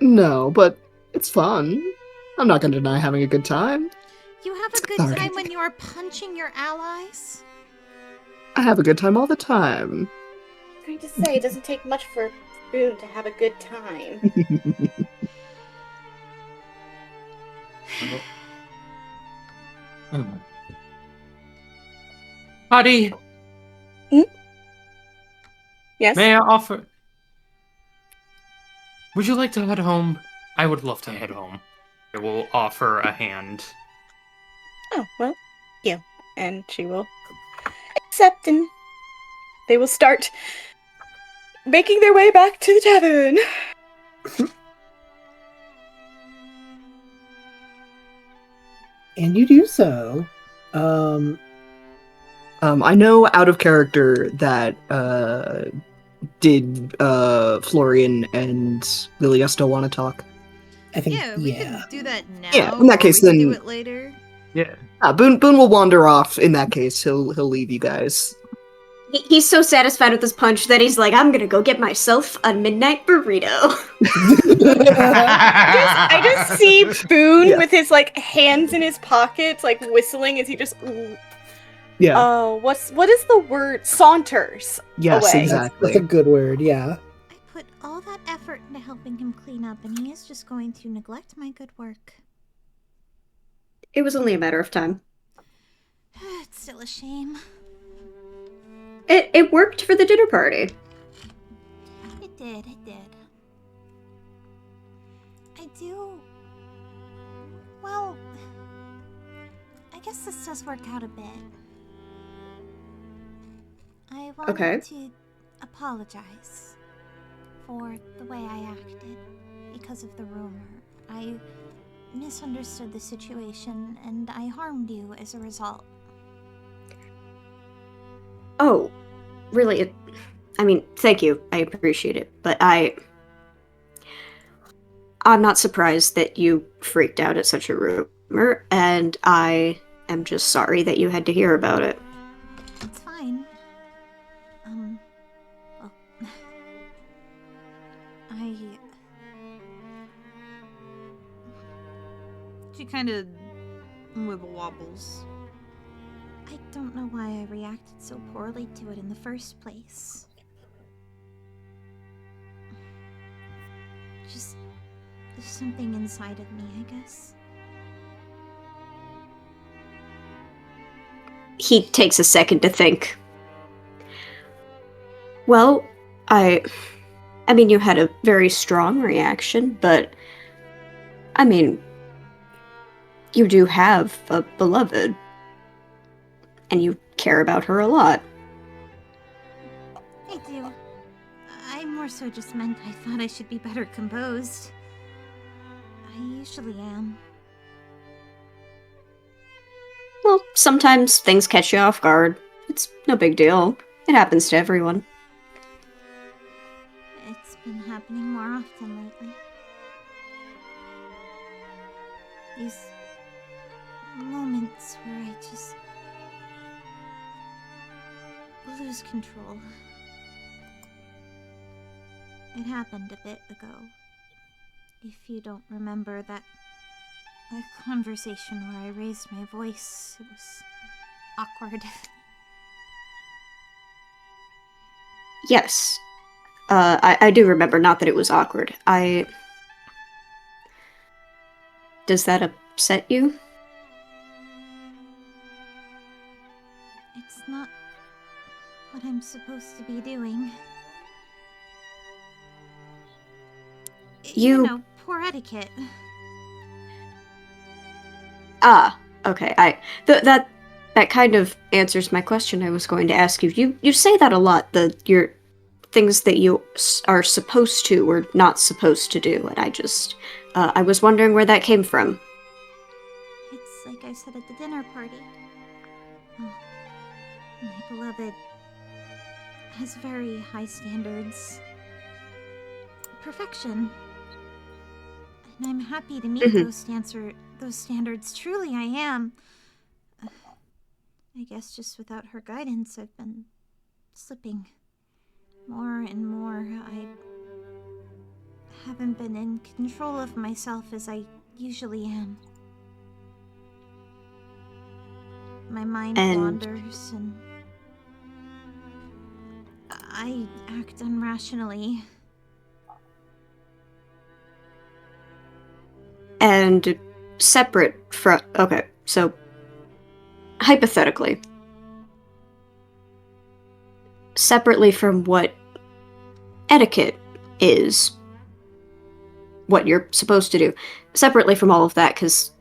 No, but it's fun. I'm not gonna deny having a good time. You have a good Sorry. time when you are punching your allies. I have a good time all the time. I'm trying to say, it doesn't take much for Boone to have a good time. Hattie, Yes? may I offer... Would you like to head home? I would love to head home. I will offer a hand. Oh, well, yeah. And she will accept, and they will start making their way back to the tavern. And you do so. I know out of character that did Florian and Liliah still want to talk? I think, Yeah, we can do that now. Yeah, in that or case, we can do then- it later. Yeah. Boone will wander off. In that case, he'll leave you guys. He's so satisfied with his punch that he's like, I'm gonna go get myself a midnight burrito. I just see Boone Yeah. with his like hands in his pockets, like whistling as he just. Yeah. Oh, what is the word? Saunters. Yes, away. exactly. That's a good word, yeah. I put all that effort into helping him clean up, and he is just going to neglect my good work. It was only a matter of time. It's still a shame. It worked for the dinner party. It did. I do... Well... I guess this does work out a bit. I wanted Okay. to apologize for the way I acted because of the rumor. I misunderstood the situation, and I harmed you as a result. Oh, really? I mean, thank you. I appreciate it. But I'm not surprised that you freaked out at such a rumor, and I am just sorry that you had to hear about it. It's fine. Well, She kind of wibble wobbles. I don't know why I reacted so poorly to it in the first place. Just, there's something inside of me, I guess. He takes a second to think. Well, I mean, you had a very strong reaction, but I mean, you do have a beloved, and you care about her a lot. I do. I more so just meant I thought I should be better composed. I usually am. Well, well, sometimes things catch you off guard. It's no big deal. It happens to everyone. It's been happening more often lately. These moments where I just lose control. It happened a bit ago. If you don't remember that conversation where I raised my voice, it was awkward. Yes. I do remember, not that it was awkward. Does that upset you? It's not what I'm supposed to be doing. You know, poor etiquette. Ah, okay. That kind of answers my question I was going to ask you. You say that a lot, your things that you are supposed to or not supposed to do, and I was wondering where that came from. It's like I said at the dinner party. Oh, my beloved has very high standards. Perfection. And I'm happy to meet those standards. Truly, I am. I guess just without her guidance, I've been slipping more and more. I haven't been in control of myself as I usually am. My mind wanders and I act irrationally. And separate from... Okay, so... hypothetically. Separately from what etiquette is, what you're supposed to do. Separately from all of that, because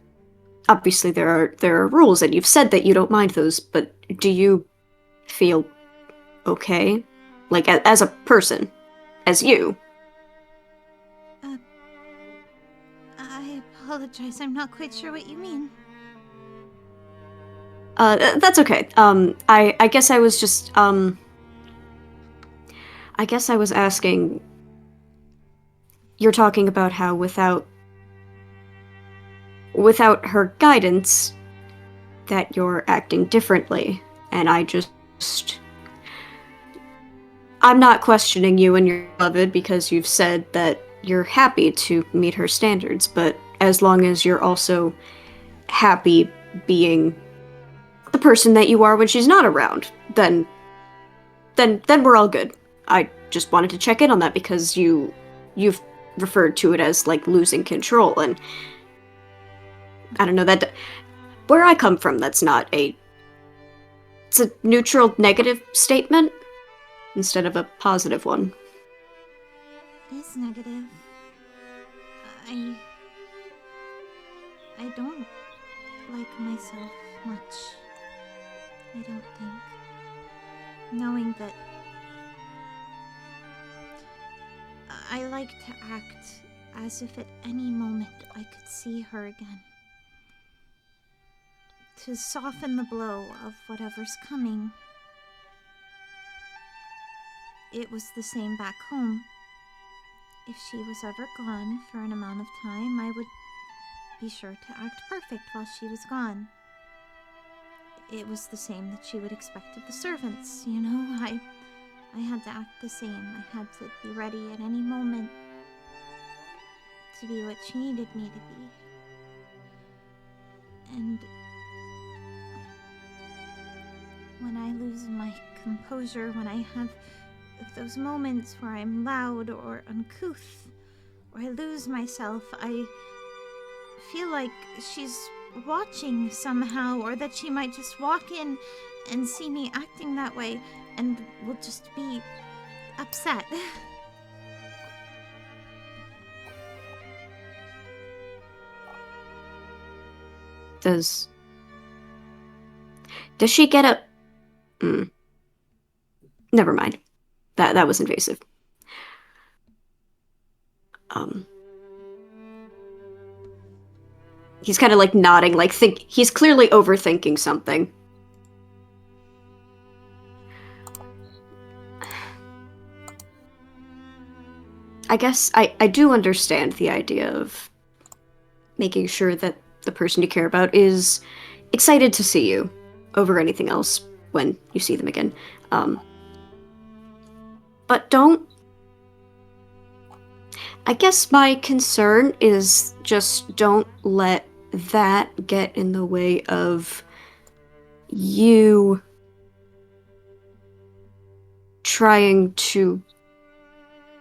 obviously there are rules, and you've said that you don't mind those, but do you feel okay? Like, as a person. As you. I apologize, I'm not quite sure what you mean. That's okay. I guess I was just, I guess I was asking... You're talking about how without her guidance, that you're acting differently, and I'm not questioning you and your beloved because you've said that you're happy to meet her standards, but as long as you're also happy being the person that you are when she's not around, then we're all good. I just wanted to check in on that because you've referred to it as like losing control, and I don't know, that where I come from, it's a neutral negative statement instead of a positive one. It is negative. I don't like myself much. I don't think. Knowing that I like to act as if at any moment I could see her again. To soften the blow of whatever's coming. It was the same back home. If she was ever gone for an amount of time, I would be sure to act perfect while she was gone. It was the same that she would expect of the servants, you know? I had to act the same. I had to be ready at any moment to be what she needed me to be. And when I lose my composure, when I have those moments where I'm loud or uncouth, or I lose myself, I feel like she's watching somehow, or that she might just walk in and see me acting that way and will just be upset. Does she get a... Never mind. That was invasive. He's kind of like nodding, like he's clearly overthinking something. I guess I do understand the idea of making sure that the person you care about is excited to see you over anything else when you see them again. But don't... I guess my concern is just don't let that get in the way of you trying to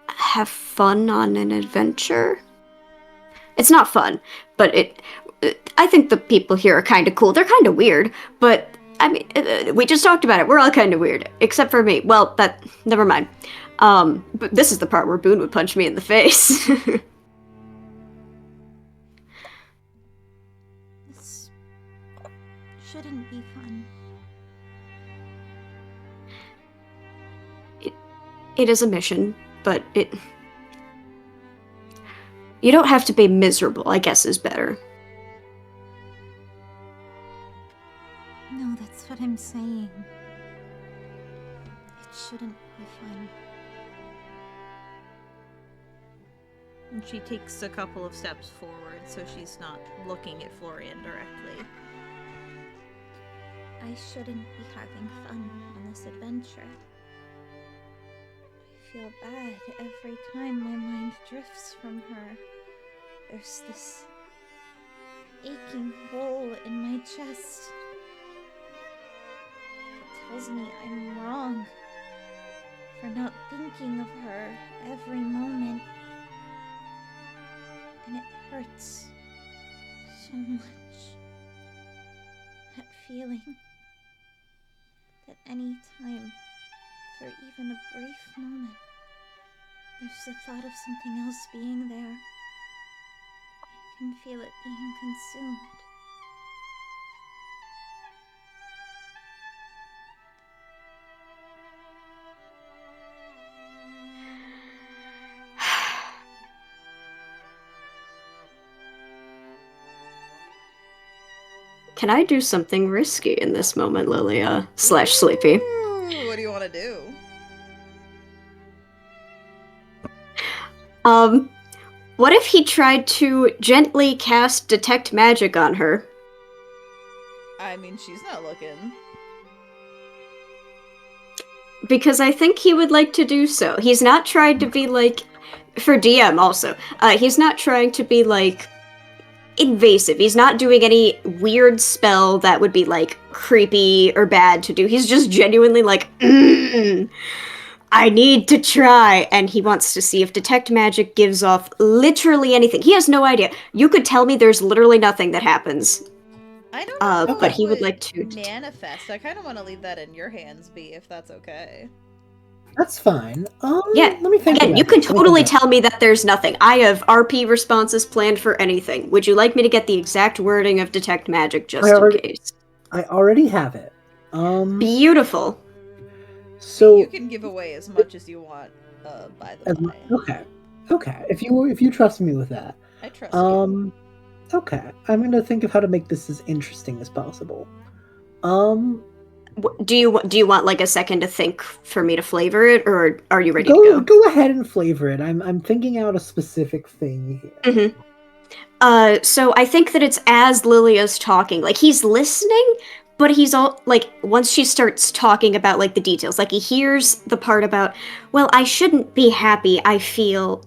have fun on an adventure. It's not fun, but I think the people here are kind of cool. They're kind of weird, but I mean, we just talked about it. We're all kind of weird, except for me. Well, never mind. But this is the part where Boone would punch me in the face. This shouldn't be fun. It is a mission, but you don't have to be miserable, I guess is better. No, that's what I'm saying. It shouldn't be fun. And she takes a couple of steps forward so she's not looking at Florian directly. I shouldn't be having fun on this adventure. I feel bad every time my mind drifts from her. There's this aching hole in my chest that tells me I'm wrong for not thinking of her every moment. And it hurts so much. That feeling that any time, for even a brief moment, there's the thought of something else being there. I can feel it being consumed. Can I do something risky in this moment, Liliah / Sleepy? Ooh, what do you want to do? What if he tried to gently cast Detect Magic on her? I mean, she's not looking. Because I think he would like to do so. He's not trying to be like... For DM also. He's not trying to be like... invasive. He's not doing any weird spell that would be like creepy or bad to do. He's just genuinely like, I need to try, and he wants to see if Detect Magic gives off literally anything. He has no idea. You could tell me there's literally nothing that happens. I don't know. But he would like to manifest. I kind of want to leave that in your hands, B, if that's okay. That's fine. Yeah, let me think. again, you can totally tell me that there's nothing. I have RP responses planned for anything. Would you like me to get the exact wording of Detect Magic just in case? I already have it. Beautiful. So you can give away as much as you want. By the way. Okay. If you trust me with that, I trust you. Okay. I'm gonna think of how to make this as interesting as possible. Do you want like a second to think for me to flavor it, or are you ready to go? Go ahead and flavor it. I'm thinking out a specific thing here. Mm-hmm. So I think that it's as Liliah's talking, like he's listening, but he's all like, once she starts talking about like the details, like he hears the part about, well, I shouldn't be happy, I feel,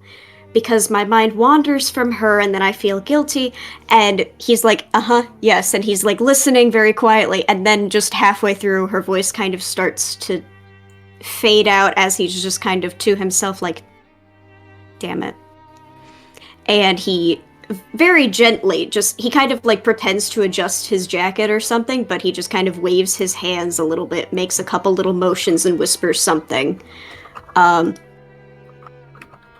because my mind wanders from her and then I feel guilty, and he's like, yes, and he's like listening very quietly, and then just halfway through her voice kind of starts to fade out as he's just kind of to himself like, damn it. And he very gently he kind of like pretends to adjust his jacket or something, but he just kind of waves his hands a little bit, makes a couple little motions and whispers something.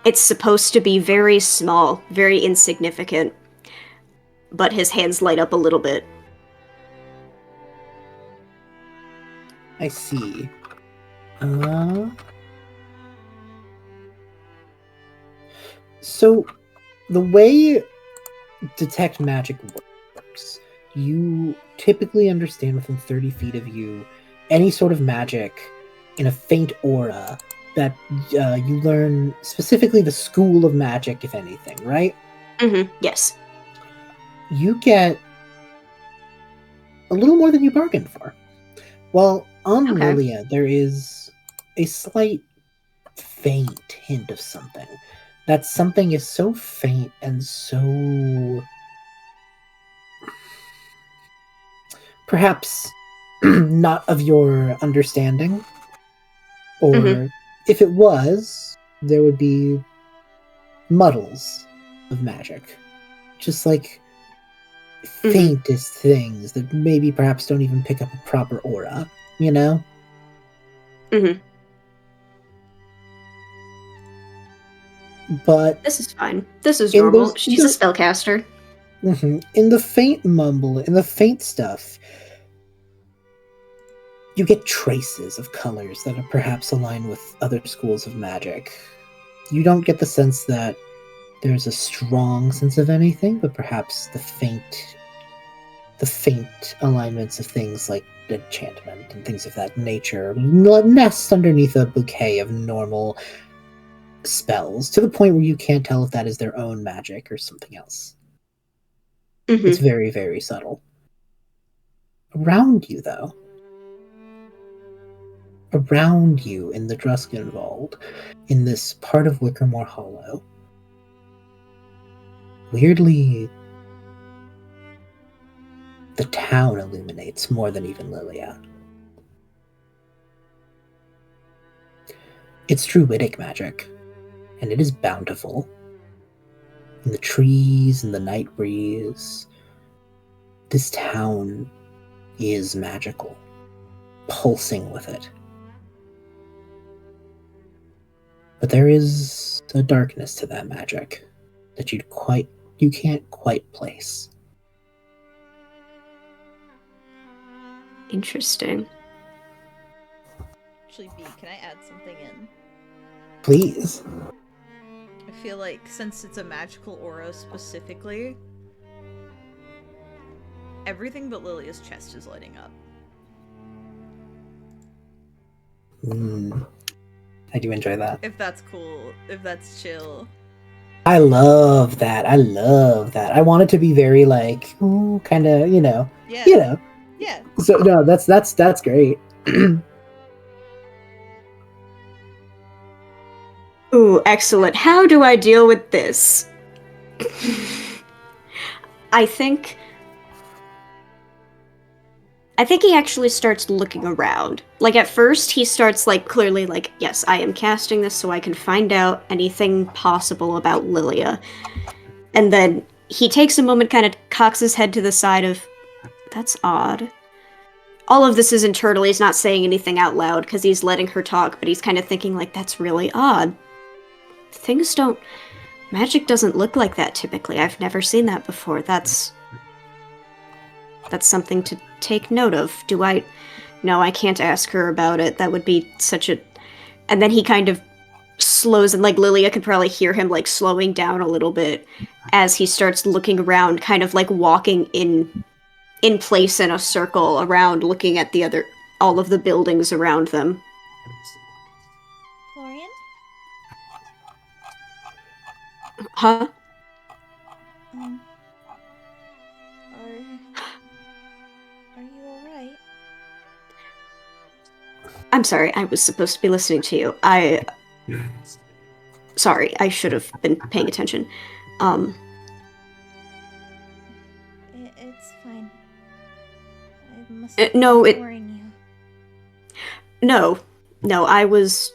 It's supposed to be very small, very insignificant, but his hands light up a little bit. I see. So the way Detect Magic works you typically understand within 30 feet of you any sort of magic in a faint aura that you learn specifically the school of magic, if anything, right? Yes. You get a little more than you bargained for. Well, on Okay. Liliah, there is a slight faint hint of something. That something is so faint and so perhaps not of your understanding. Or if it was, there would be muddles of magic. Just like faintest things that maybe perhaps don't even pick up a proper aura, you know? But this is fine. This is normal. She's a spellcaster. In the faint mumble, in the faint stuff, you get traces of colors that are perhaps aligned with other schools of magic. You don't get the sense that there's a strong sense of anything, but perhaps the faint alignments of things like enchantment and things of that nature nest underneath a bouquet of normal spells, to the point where you can't tell if that is their own magic or something else. It's very, very subtle. Around you, though, around you in the Druskenwald, in this part of Wickermore Hollow, weirdly, the town illuminates more than even Liliah. It's druidic magic, and it is bountiful. In the trees, in the night breeze, this town is magical, pulsing with it. But there is a darkness to that magic that you can't quite place. Interesting. Actually, B, can I add something in? Please. I feel like since it's a magical aura specifically, everything but Lilia's chest is lighting up. I do enjoy that. If that's cool, if that's chill. I love that. I want it to be very like, kind of, Yeah. Yeah. So no, that's great. Ooh, excellent. How do I deal with this? I think he actually starts looking around. Like, at first, he starts, like, clearly, like, yes, I am casting this so I can find out anything possible about Liliah. And then he takes a moment, kind of cocks his head to the side of, that's odd. All of this is internal. He's not saying anything out loud because he's letting her talk, but he's kind of thinking, like, that's really odd. Magic doesn't look like that typically. I've never seen that before. That's something to take note of. No, I can't ask her about it. That would be such a... And then he kind of slows, and like Liliah could probably hear him like slowing down a little bit as he starts looking around, kind of like walking in place in a circle around, looking at all of the buildings around them. Florian? Huh? Are you alright? I'm sorry, I was supposed to be listening to you. Sorry, I should have been paying attention. It's fine. I must No, be boring you. No, I was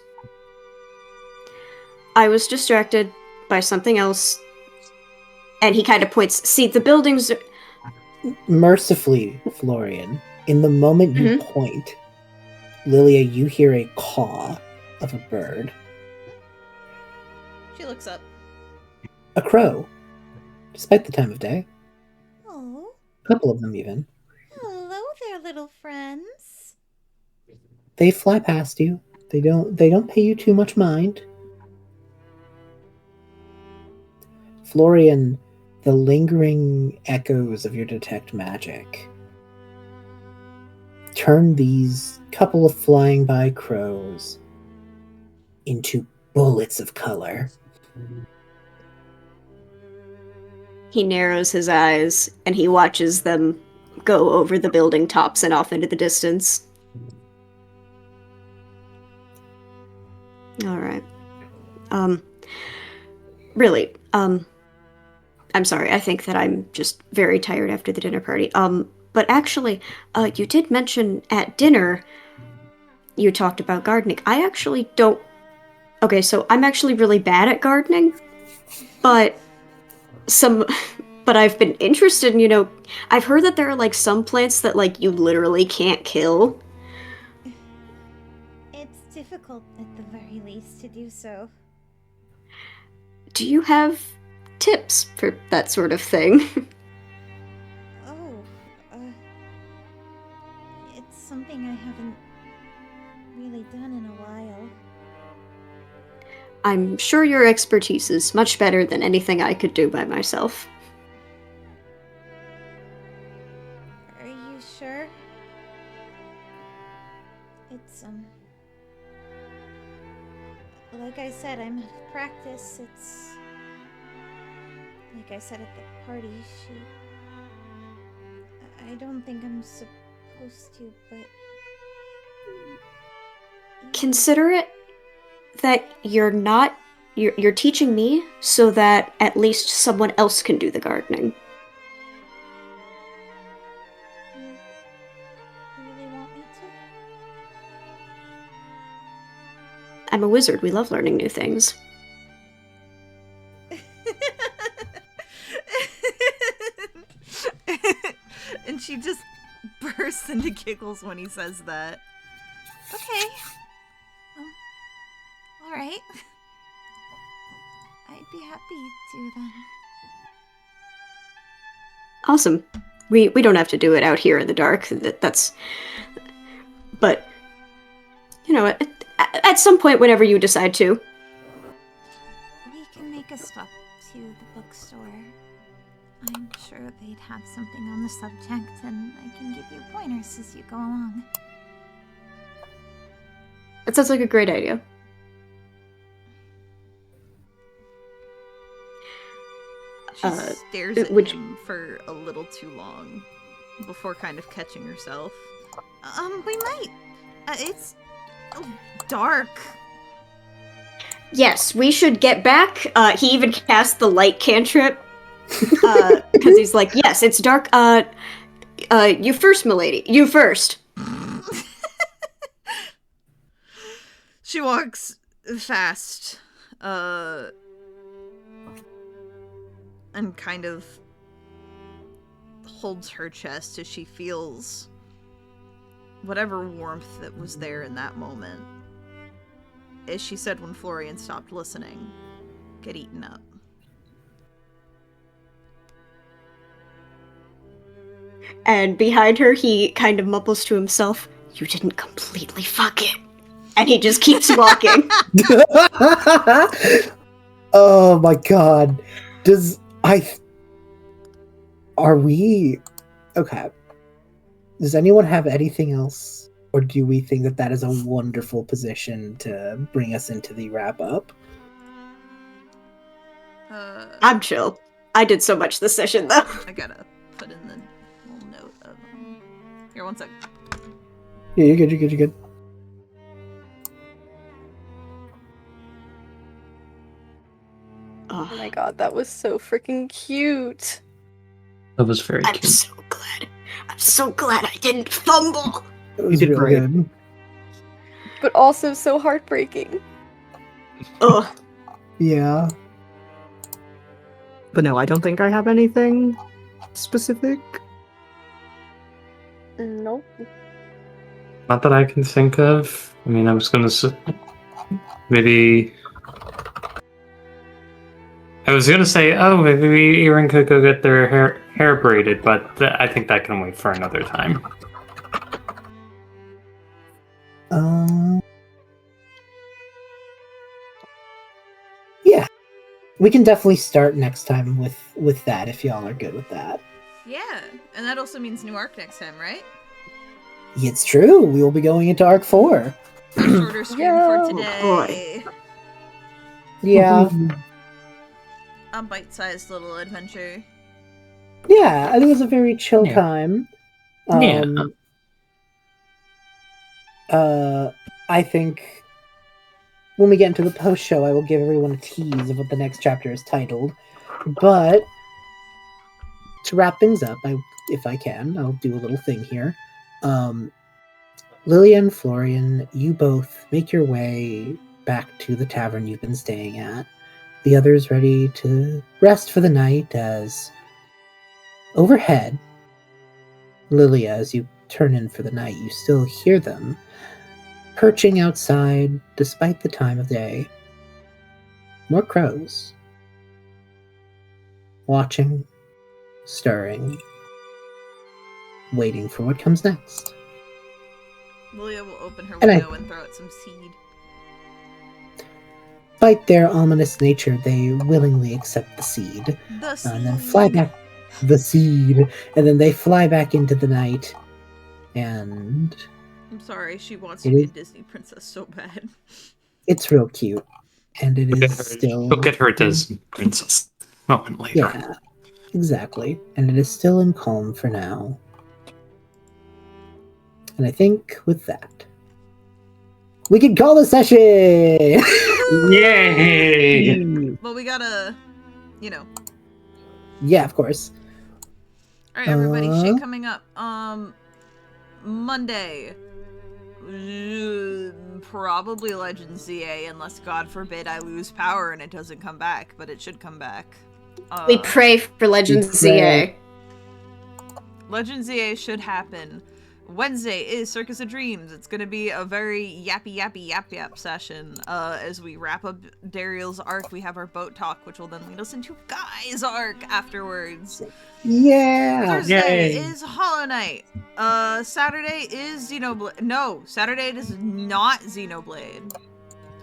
distracted by something else. And he kind of points, see, the buildings... Mercifully, Florian, in the moment you point, Liliah, you hear a caw of a bird. She looks up. A crow, despite the time of day. Oh. A couple of them, even. Hello there, little friends. They fly past you. They don't pay you too much mind. Florian, the lingering echoes of your detect magic turn these couple of flying by crows into bullets of color. He narrows his eyes and he watches them go over the building tops and off into the distance. All right. Really, I'm sorry. I think that I'm just very tired after the dinner party. But actually, you did mention at dinner you talked about gardening. I actually don't. Okay, so I'm actually really bad at gardening, but I've been interested in, I've heard that there are like some plants that like you literally can't kill. It's difficult at the very least to do so. Do you have tips for that sort of thing? It's something I haven't really done in a while. I'm sure your expertise is much better than anything I could do by myself. Are you sure? It's, like I said, I'm out of practice. It's... Like I said at the party, I don't think I'm supposed to, but... Consider it that you're teaching me so that at least someone else can do the gardening. You really want me to? I'm a wizard. We love learning new things. And she just bursts into giggles when he says that. Okay. Alright. I'd be happy to then. Awesome. We don't have to do it out here in the dark. But, at some point whenever you decide to. We can make a stop to the bookstore. I'm sure they'd have something on the subject, and I can give you pointers as you go along. That sounds like a great idea. She stares at him for a little too long before kind of catching herself. We might. It's dark. Yes, we should get back. He even cast the light cantrip. Because he's like, yes, it's dark. You first, milady. You first. She walks fast, and kind of holds her chest as she feels whatever warmth that was there in that moment. As she said when Florian stopped listening, get eaten up. And behind her, he kind of mumbles to himself, "You didn't completely fuck it." And he just keeps walking. Oh my god. Are we... Okay. Does anyone have anything else? Or do we think that that is a wonderful position to bring us into the wrap-up? I'm chill. I did so much this session, though. I gotta put in the little note of... Here, one sec. Yeah, you're good, you're good, you're good. Oh my god, that was so freaking cute. That was very I'm cute. so glad. I'm so glad I didn't fumble. It was did really great. good. But also so heartbreaking. Ugh. Yeah. But no, I don't think I have anything specific. Nope. Not that I can think of. I mean, I was gonna say... Maybe... I was gonna say, oh, maybe Eeran could go get their hair braided, but I think that can wait for another time. Yeah. We can definitely start next time with that if y'all are good with that. Yeah, and that also means new arc next time, right? It's true. We will be going into Arc 4. A shorter stream for today. Yeah. A bite-sized little adventure. Yeah, I think it was a very chill Yeah. time. I think when we get into the post show, I will give everyone a tease of what the next chapter is titled. But to wrap things up, if I can, I'll do a little thing here. Liliah and Florian, you both make your way back to the tavern you've been staying at. The others ready to rest for the night as overhead, Liliah, as you turn in for the night, you still hear them perching outside despite the time of day. More crows. Watching, stirring, waiting for what comes next. Liliah will open her And window and throw out some seed. Despite their ominous nature, they willingly accept the seed. The seed. And then fly back. The seed. And then they fly back into the night. And I'm sorry, she wants It to be a is- Disney princess so bad. it's real cute. And it is still... She'll get her Disney princess a moment later. Yeah, exactly. And it is still in calm for now. And I think with that, we can call the session! Yay! Well, we gotta, Yeah, of course. Alright, everybody, shit coming up. Monday. Probably Legend ZA, unless God forbid I lose power and it doesn't come back, but it should come back. We pray for Legends we pray. ZA. Legend ZA should happen. Wednesday is Circus of Dreams. It's gonna be a very yap session. As we wrap up Dariel's arc, we have our boat talk, which will then lead us into Guy's arc afterwards. Yeah! Thursday Yay. is Hollow Knight. Saturday is Xenoblade. No, Saturday it is not Xenoblade.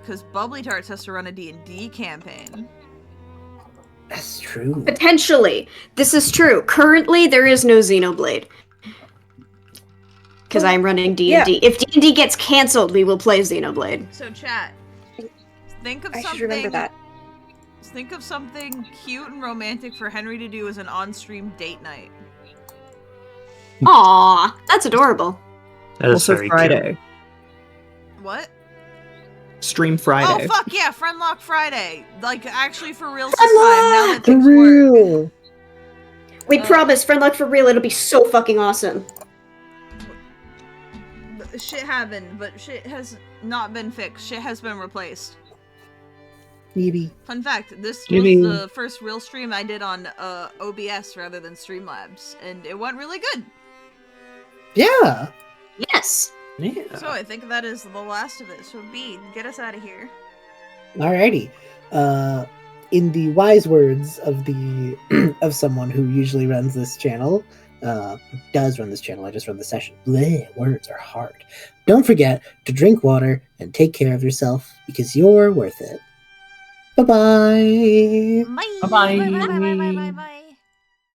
Because Bubblytarts has to run a D&D campaign. That's true. Potentially. This is true. Currently, there is no Xenoblade. Because I'm running D&D. Yeah. If D&D gets cancelled, we will play Xenoblade. So chat, think of I something. should remember that. Think of something cute and romantic for Henry to do as an on-stream date night. Aww, that's adorable. That is Also very Friday. What? Stream Friday. Oh fuck yeah, Friendlock Friday. Like actually for real this Friendlock! time now that For things work. real! We promise, Friendlock for real, it'll be so fucking awesome. Shit happened, but shit has not been fixed. Shit has been replaced. Maybe. Fun fact, this was Maybe. the first real stream I did on OBS rather than Streamlabs, and it went really good. Yeah! Yes. cute. Yeah. So I think that is the last of it. So B, get us out of here. Alrighty. In the wise words of the of someone who usually runs this channel, does run this channel, I just run the session. Bleh, words are hard. Don't forget to drink water and take care of yourself because you're worth it. Bye-bye! Bye. Bye-bye. Bye. Bye. Bye. Bye. Bye.